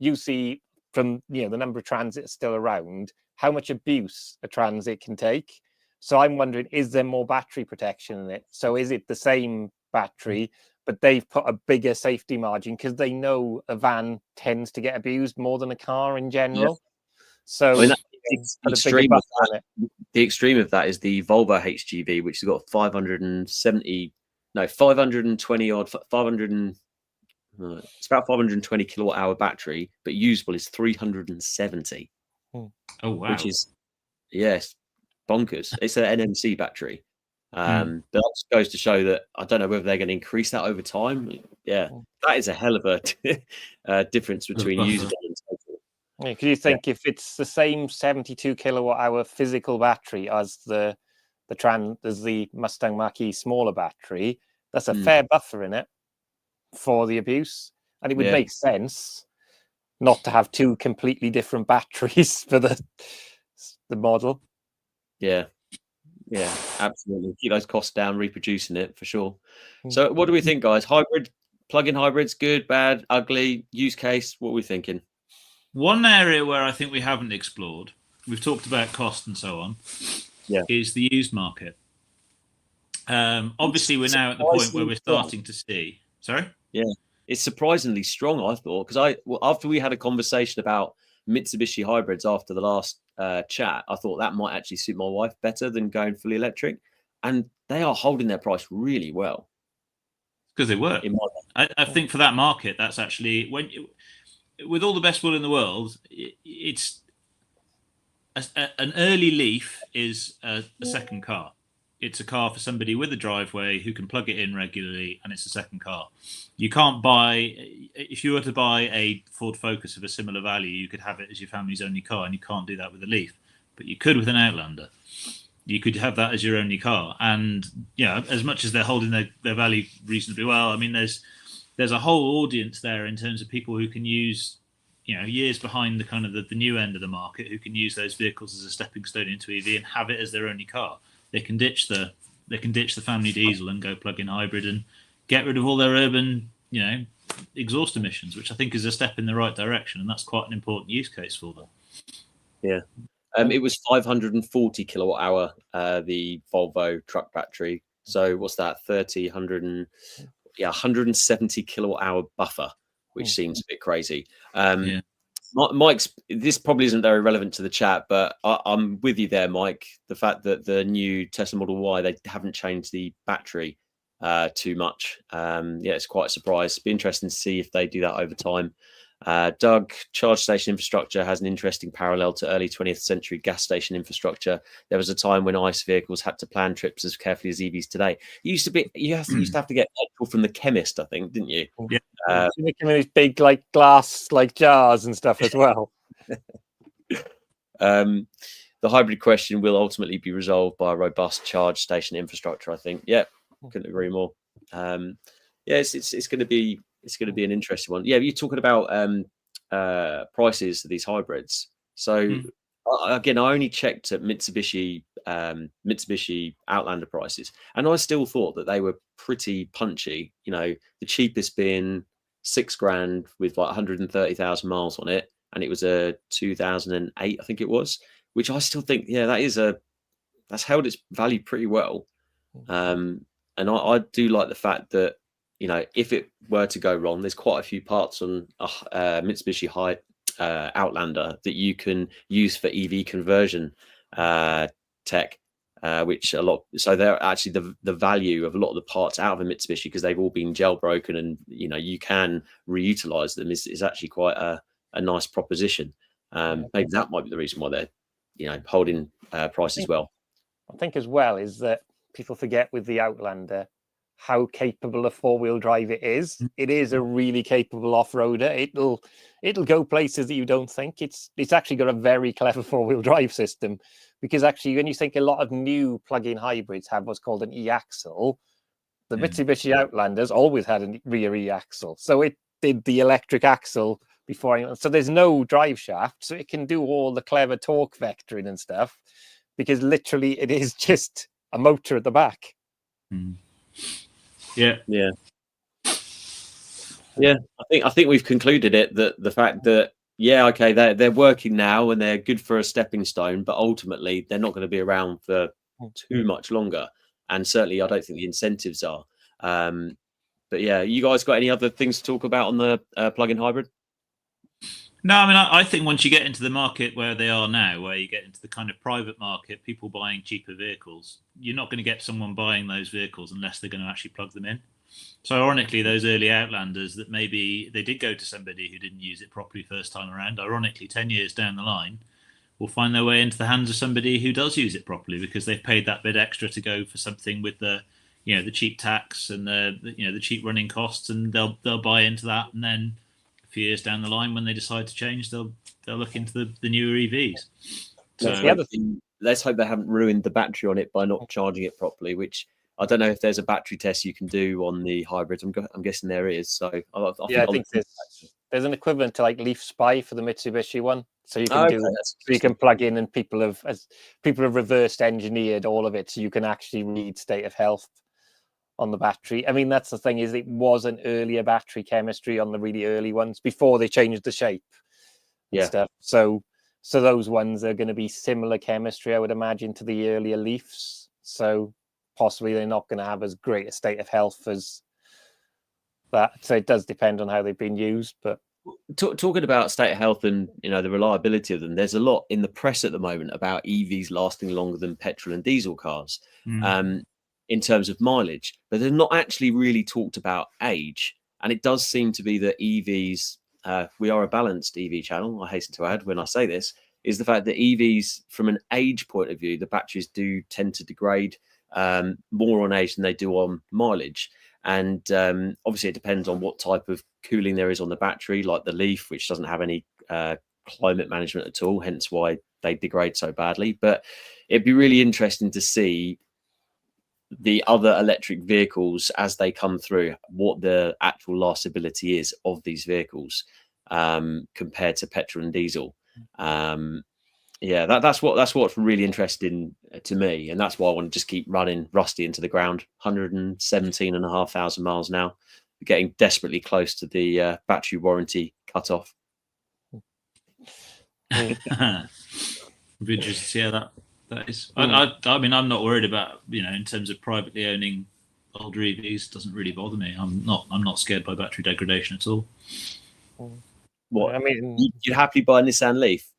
you see from the number of transits still around, how much abuse a transit can take. So I'm wondering, is there more battery protection in it? So is it the same battery, but they've put a bigger safety margin, because they know a van tends to get abused more than a car in general. So the extreme of that is the Volvo HGV, which has got 520 kilowatt hour battery, but usable is 370. Oh wow! Which is bonkers. It's an NMC battery. But that just goes to show that I don't know whether they're going to increase that over time. That is a hell of a difference between usable and total. Because you think if it's the same 72 kilowatt hour physical battery as the Mustang Mach-E smaller battery, that's a fair buffer in it for the abuse, and it would make sense. not to have two completely different batteries for the model. Yeah, absolutely. Keep those costs down, reproducing it for sure. So what do we think, guys? Plug-in hybrids, good, bad, ugly, use case? What are we thinking? One area where I think we haven't explored, we've talked about cost and so on, is the used market. Obviously, we're now at the point where we're starting to see. Sorry? Yeah, it's surprisingly strong, I thought, because after we had a conversation about Mitsubishi hybrids after the last chat, I thought that might actually suit my wife better than going fully electric, and they are holding their price really well. Because they work. I think for that market, that's actually with all the best will in the world, it's an early Leaf is a second car. It's a car for somebody with a driveway who can plug it in regularly, and it's a second car. You can't buy, if you were to buy a Ford Focus of a similar value, you could have it as your family's only car, and you can't do that with a Leaf. But you could with an Outlander. You could have that as your only car. And, as much as they're holding their value reasonably well, I mean, there's a whole audience there in terms of people who can use, years behind the kind of the new end of the market, who can use those vehicles as a stepping stone into EV and have it as their only car. They can ditch the family diesel and go plug-in hybrid and get rid of all their urban, exhaust emissions, which I think is a step in the right direction, and that's quite an important use case for them. Yeah, it was 540 kilowatt hour, the Volvo truck battery. So what's that? 170 kilowatt hour buffer, which seems a bit crazy. Mike's, this probably isn't very relevant to the chat, but I'm with you there, Mike. The fact that the new Tesla Model Y, they haven't changed the battery too much. It's quite a surprise. Be interesting to see if they do that over time. Doug, charge station infrastructure has an interesting parallel to early 20th century gas station infrastructure. There was a time when ICE vehicles had to plan trips as carefully as EVs today. You used to have to get petrol from the chemist, I think, didn't you? Yeah. Making these big glass jars and stuff as well. The hybrid question will ultimately be resolved by a robust charge station infrastructure, I think. Yeah, couldn't agree more. It's going to be an interesting one. Yeah, you're talking about prices of these hybrids. So again, I only checked at Mitsubishi Outlander prices, and I still thought that they were pretty punchy. The cheapest being $6,000 with 130,000 miles on it, and it was a 2008, I think it was. Which I still think, that's held its value pretty well. And I do like the fact that, if it were to go wrong, there's quite a few parts on Mitsubishi Outlander that you can use for EV conversion tech, which so they're actually the value of a lot of the parts out of a Mitsubishi, because they've all been jailbroken and, you can reutilize them, is actually quite a nice proposition. Maybe that might be the reason why they're, holding prices well. I think as well is that people forget with the Outlander how capable of four-wheel drive it is. It is a really capable off-roader. It'll go places that you don't think. It's actually got a very clever four-wheel drive system, because actually when you think a lot of new plug-in hybrids have what's called an e-axle, the Mitsubishi Outlanders always had a rear e-axle. So it did the electric axle before anyone. So there's no drive shaft, so it can do all the clever torque vectoring and stuff, because literally it is just a motor at the back. Yeah. I think we've concluded it, that the fact that they're working now and they're good for a stepping stone, but ultimately they're not going to be around for too much longer, and certainly I don't think the incentives are. But you guys got any other things to talk about on the plug-in hybrid? No, I mean, I think once you get into the market where they are now, where you get into the kind of private market, people buying cheaper vehicles, you're not going to get someone buying those vehicles unless they're going to actually plug them in. So ironically, those early Outlanders that maybe they did go to somebody who didn't use it properly first time around, ironically, 10 years down the line, will find their way into the hands of somebody who does use it properly, because they've paid that bit extra to go for something with the cheap tax and the cheap running costs, and they'll buy into that, and then a few years down the line, when they decide to change, they'll look into the newer EVs. So the other thing, let's hope they haven't ruined the battery on it by not charging it properly, which I don't know if there's a battery test you can do on the hybrids. I'm guessing there is. So I think there's an equivalent to like Leaf Spy for the Mitsubishi one. So you can Okay, so you can plug in, and people have reversed engineered all of it, so you can actually read state of health on the battery. I mean, that's the thing, is it was an earlier battery chemistry on the really early ones before they changed the shape and stuff. So those ones are going to be similar chemistry, I would imagine, to the earlier Leafs. So possibly they're not going to have as great a state of health as that. So it does depend on how they've been used. But talking about state of health and the reliability of them, there's a lot in the press at the moment about EVs lasting longer than petrol and diesel cars in terms of mileage, but they're not actually really talked about age. And it does seem to be that EVs, we are a balanced EV channel, I hasten to add when I say this, is the fact that EVs, from an age point of view, the batteries do tend to degrade more on age than they do on mileage. And obviously it depends on what type of cooling there is on the battery, like the Leaf, which doesn't have any climate management at all, hence why they degrade so badly. But it'd be really interesting to see the other electric vehicles as they come through, what the actual lastability is of these vehicles compared to petrol and diesel. That's what's really interesting to me, and that's why I want to just keep running Rusty into the ground. 117,500 miles now. We're getting desperately close to the battery warranty cutoff. Be interested to see how that is. I mean, I'm not worried about, in terms of privately owning older EVs. Doesn't really bother me. I'm not scared by battery degradation at all. What? I mean, you'd happily buy a Nissan Leaf?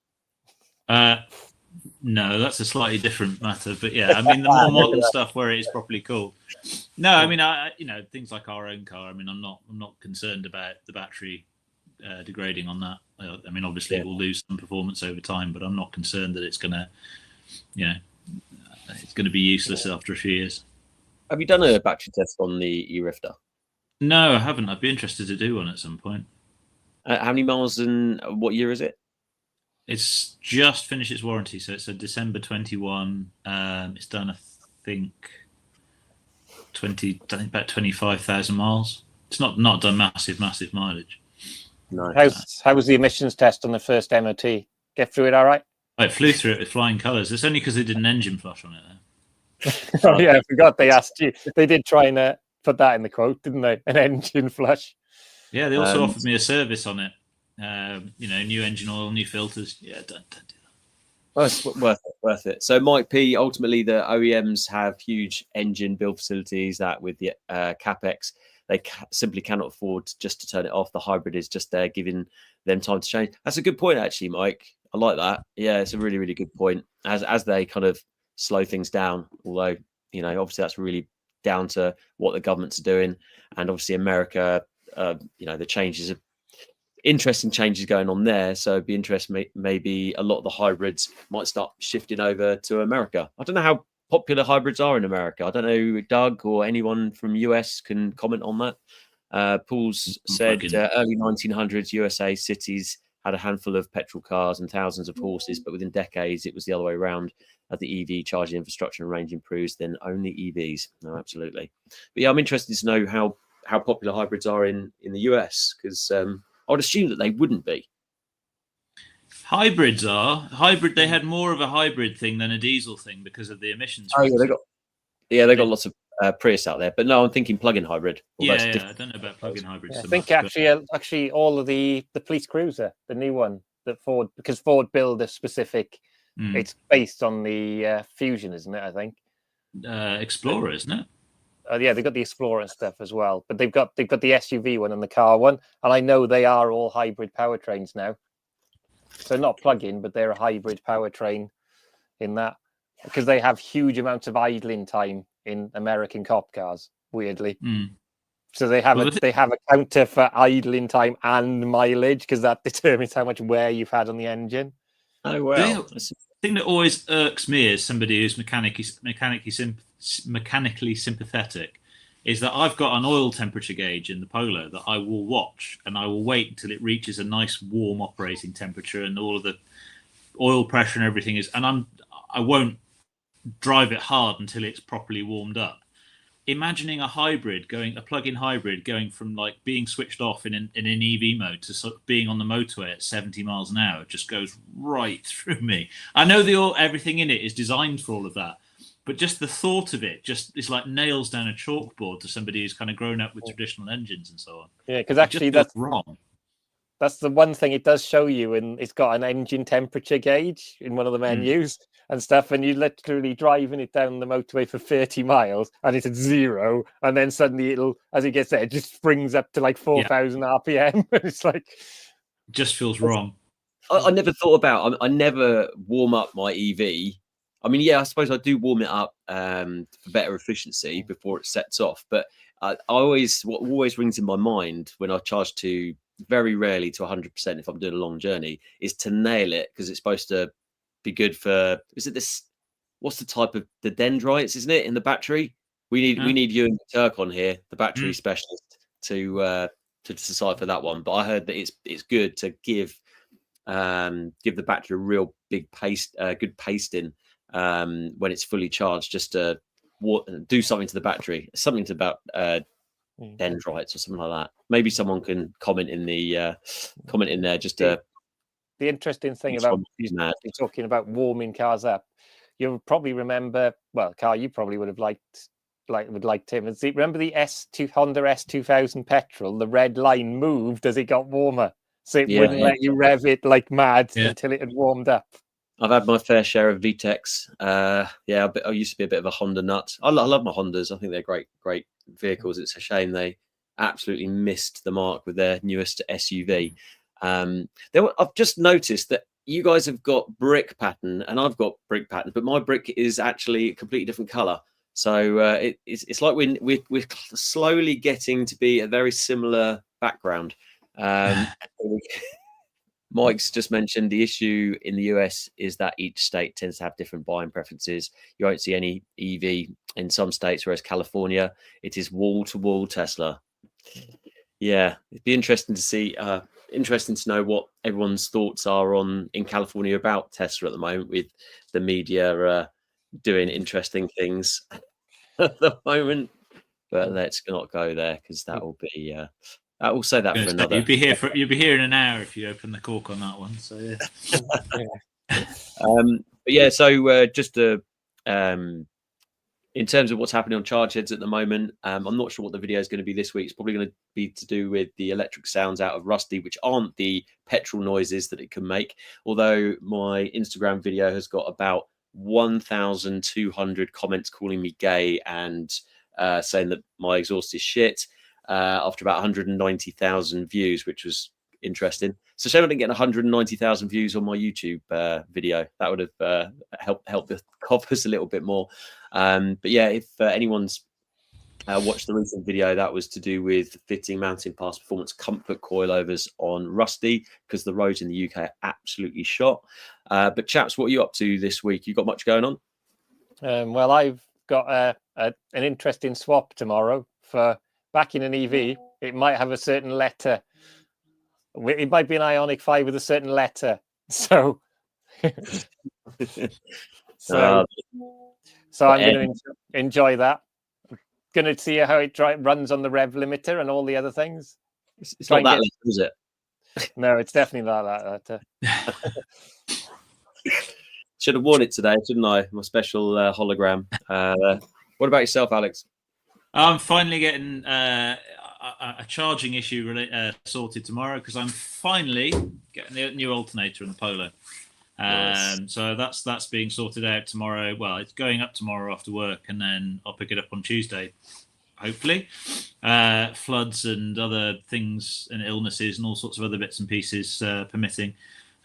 No, that's a slightly different matter. But yeah, I mean, the more modern stuff where it is properly cool. No, I mean, things like our own car. I mean, I'm not concerned about the battery degrading on that. I mean, obviously it will lose some performance over time, but I'm not concerned that it's gonna, it's going to be useless after a few years. Have you done a battery test on the e-Rifter? No, I haven't. I'd be interested to do one at some point. How many miles and what year is it? It's just finished its warranty, so it's a December 21. It's done, I think about 25,000 miles. It's not done massive mileage. Nice. How was the emissions test on the first MOT? Get through it all right? I flew through it with flying colours. It's only because they did an engine flush on it, though. Oh yeah, I forgot they asked you. They did try and put that in the quote, didn't they? An engine flush. Yeah, they also offered me a service on it. New engine oil, new filters. Yeah, don't do that. Well, it's worth it. So, Mike P, ultimately the OEMs have huge engine build facilities that with the CapEx, they simply cannot afford just to turn it off. The hybrid is just there, giving them time to change. That's a good point, actually, Mike. I like that. Yeah, it's a really, really good point. As they kind of slow things down, although, obviously that's really down to what the governments are doing. And obviously America, the changes are interesting changes going on there. So it'd be interesting, maybe a lot of the hybrids might start shifting over to America. I don't know how popular hybrids are in America. I don't know, Doug or anyone from US can comment on that. Paul's said early 1900s USA cities had a handful of petrol cars and thousands of horses, but within decades it was the other way around. As the EV charging infrastructure and range improves, then only EVs. No, absolutely. But yeah, I'm interested to know how popular hybrids are in the US, because I would assume that they wouldn't be. Hybrids are. They had more of a hybrid thing than a diesel thing because of the emissions. Oh, yeah, they got lots of Prius out there. But no, I'm thinking plug-in hybrid. Yeah, I don't know about plug-in hybrids. I think actually all of the police cruiser, the new one that Ford, because Ford build a specific, it's based on the Fusion, isn't it? I think Explorer, isn't it? Yeah, they've got the Explorer and stuff as well, but they've got the SUV one and the car one, and I know they are all hybrid powertrains now. So not plug-in, but they're a hybrid powertrain in that, because they have huge amounts of idling time in American cop cars. Weirdly, so they have a counter for idling time and mileage, because that determines how much wear you've had on the engine. Oh well. The thing that always irks me as somebody who's mechanically sympathetic is that I've got an oil temperature gauge in the Polo that I will watch, and I will wait until it reaches a nice warm operating temperature and all of the oil pressure and everything is, and I won't drive it hard until it's properly warmed up. imagining a plug-in hybrid going from like being switched off in an EV mode to sort of being on the motorway at 70 miles an hour just goes right through me. I know everything in it is designed for all of that, but just the thought of it just is like nails down a chalkboard to somebody who's kind of grown up with traditional engines and so on. Yeah, because actually that's wrong. That's the one thing it does show you, and it's got an engine temperature gauge in one of the menus and stuff, and you literally driving it down the motorway for 30 miles and it's at 0, and then suddenly it'll, as it gets there, it just springs up to like 4,000 RPM. It's like, just feels wrong. I never thought about, I never warm up my EV. I mean, yeah, I suppose I do warm it up for better efficiency before it sets off, but what always rings in my mind when I charge to very rarely to 100% if I'm doing a long journey is to nail it, because it's supposed to be good for, is it this, what's the type of, the dendrites, isn't it, in the battery? We need you and Turk on here, the battery specialist, to decipher that one. But I heard that it's good to give the battery a real big good pasting when it's fully charged, just to do something to the battery, something about dendrites or something like that. Maybe someone can comment in there just to. The interesting thing about you talking about warming cars up, you'll probably remember, well, Carl, you probably would like Tim. Remember the Honda S2000 petrol? The red line moved as it got warmer, so it wouldn't let you rev it like mad until it had warmed up. I've had my fair share of VTECs. I used to be a bit of a Honda nut. I love my Hondas. I think they're great vehicles. It's a shame they absolutely missed the mark with their newest SUV. I've just noticed that you guys have got brick pattern and I've got brick pattern, but my brick is actually a completely different color. So it's like we're slowly getting to be a very similar background. Mike's just mentioned the issue in the US is that each state tends to have different buying preferences. You won't see any EV in some states, whereas California, it is wall-to-wall Tesla. Yeah, it'd be interesting to see, interesting to know what everyone's thoughts are in California about Tesla at the moment, with the media doing interesting things at the moment. But let's not go there, because that will be... I will say that for another. You'd be here in an hour if you open the cork on that one. So just in terms of what's happening on Chargeheads at the moment, I'm not sure what the video is going to be this week. It's probably going to be to do with the electric sounds out of Rusty, which aren't the petrol noises that it can make. Although my Instagram video has got about 1,200 comments calling me gay and saying that my exhaust is shit. After about 190,000 views, which was interesting. So shame I didn't get 190,000 views on my YouTube video. That would have helped the coffers a little bit more. But yeah, if anyone's watched the recent video, that was to do with fitting mounting past performance comfort coilovers on Rusty, because the roads in the UK are absolutely shot. But chaps, what are you up to this week? You got much going on? Well, I've got an interesting swap tomorrow for... Back in an EV, it might have a certain letter. It might be an Ioniq 5 with a certain letter. So I'm going to enjoy that. I'm going to see how it runs on the rev limiter and all the other things. It's not that letter, is it? No, it's definitely not that letter. Should have worn it today, shouldn't I? My special hologram. What about yourself, Alex? I'm finally getting a charging issue sorted tomorrow, because I'm finally getting a new alternator in the Polo. Nice. So that's being sorted out tomorrow. Well, it's going up tomorrow after work, and then I'll pick it up on Tuesday, hopefully. Floods and other things and illnesses and all sorts of other bits and pieces permitting.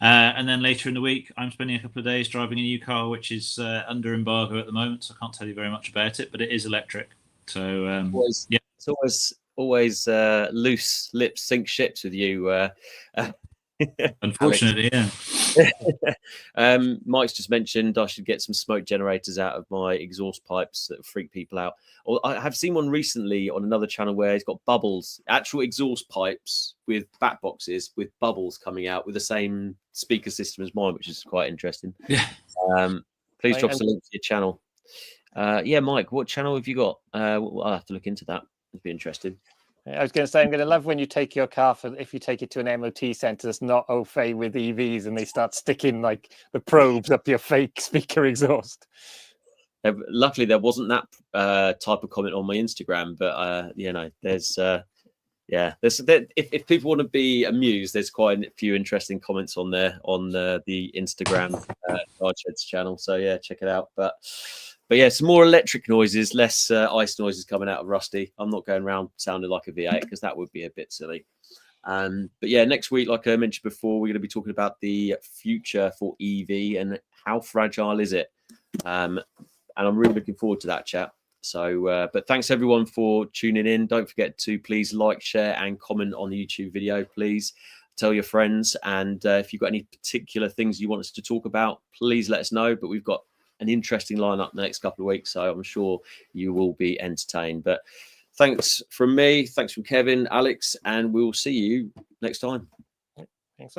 And then later in the week, I'm spending a couple of days driving a new car, which is under embargo at the moment, so I can't tell you very much about it, but it is electric. So it's always loose lips sink ships with you. Unfortunately, yeah. Mike's just mentioned I should get some smoke generators out of my exhaust pipes that freak people out. Or I have seen one recently on another channel where it's got bubbles, actual exhaust pipes with back boxes with bubbles coming out with the same speaker system as mine, which is quite interesting. Yeah. Please drop us a link to your channel. Yeah, Mike, what channel have you got? I'll have to look into that. It'd be interesting. I was going to say, I'm going to love when you take your car if you take it to an MOT centre that's not au fait with EVs and they start sticking like the probes up your fake speaker exhaust. Luckily, there wasn't that type of comment on my Instagram, but you know, there's if people want to be amused, there's quite a few interesting comments on there on the Instagram Chargeheads channel. So yeah, check it out. But yeah, some more electric noises, less ice noises coming out of Rusty. I'm not going around sounding like a V8 because that would be a bit silly. But yeah, next week, like I mentioned before, we're going to be talking about the future for EV and how fragile is it. And I'm really looking forward to that chat. So, but thanks everyone for tuning in. Don't forget to please like, share, and comment on the YouTube video. Please tell your friends. And if you've got any particular things you want us to talk about, please let us know. But we've got an interesting lineup the next couple of weeks, so I'm sure you will be entertained. But thanks from me, thanks from Kevin, Alex, and we'll see you next time. Thanks.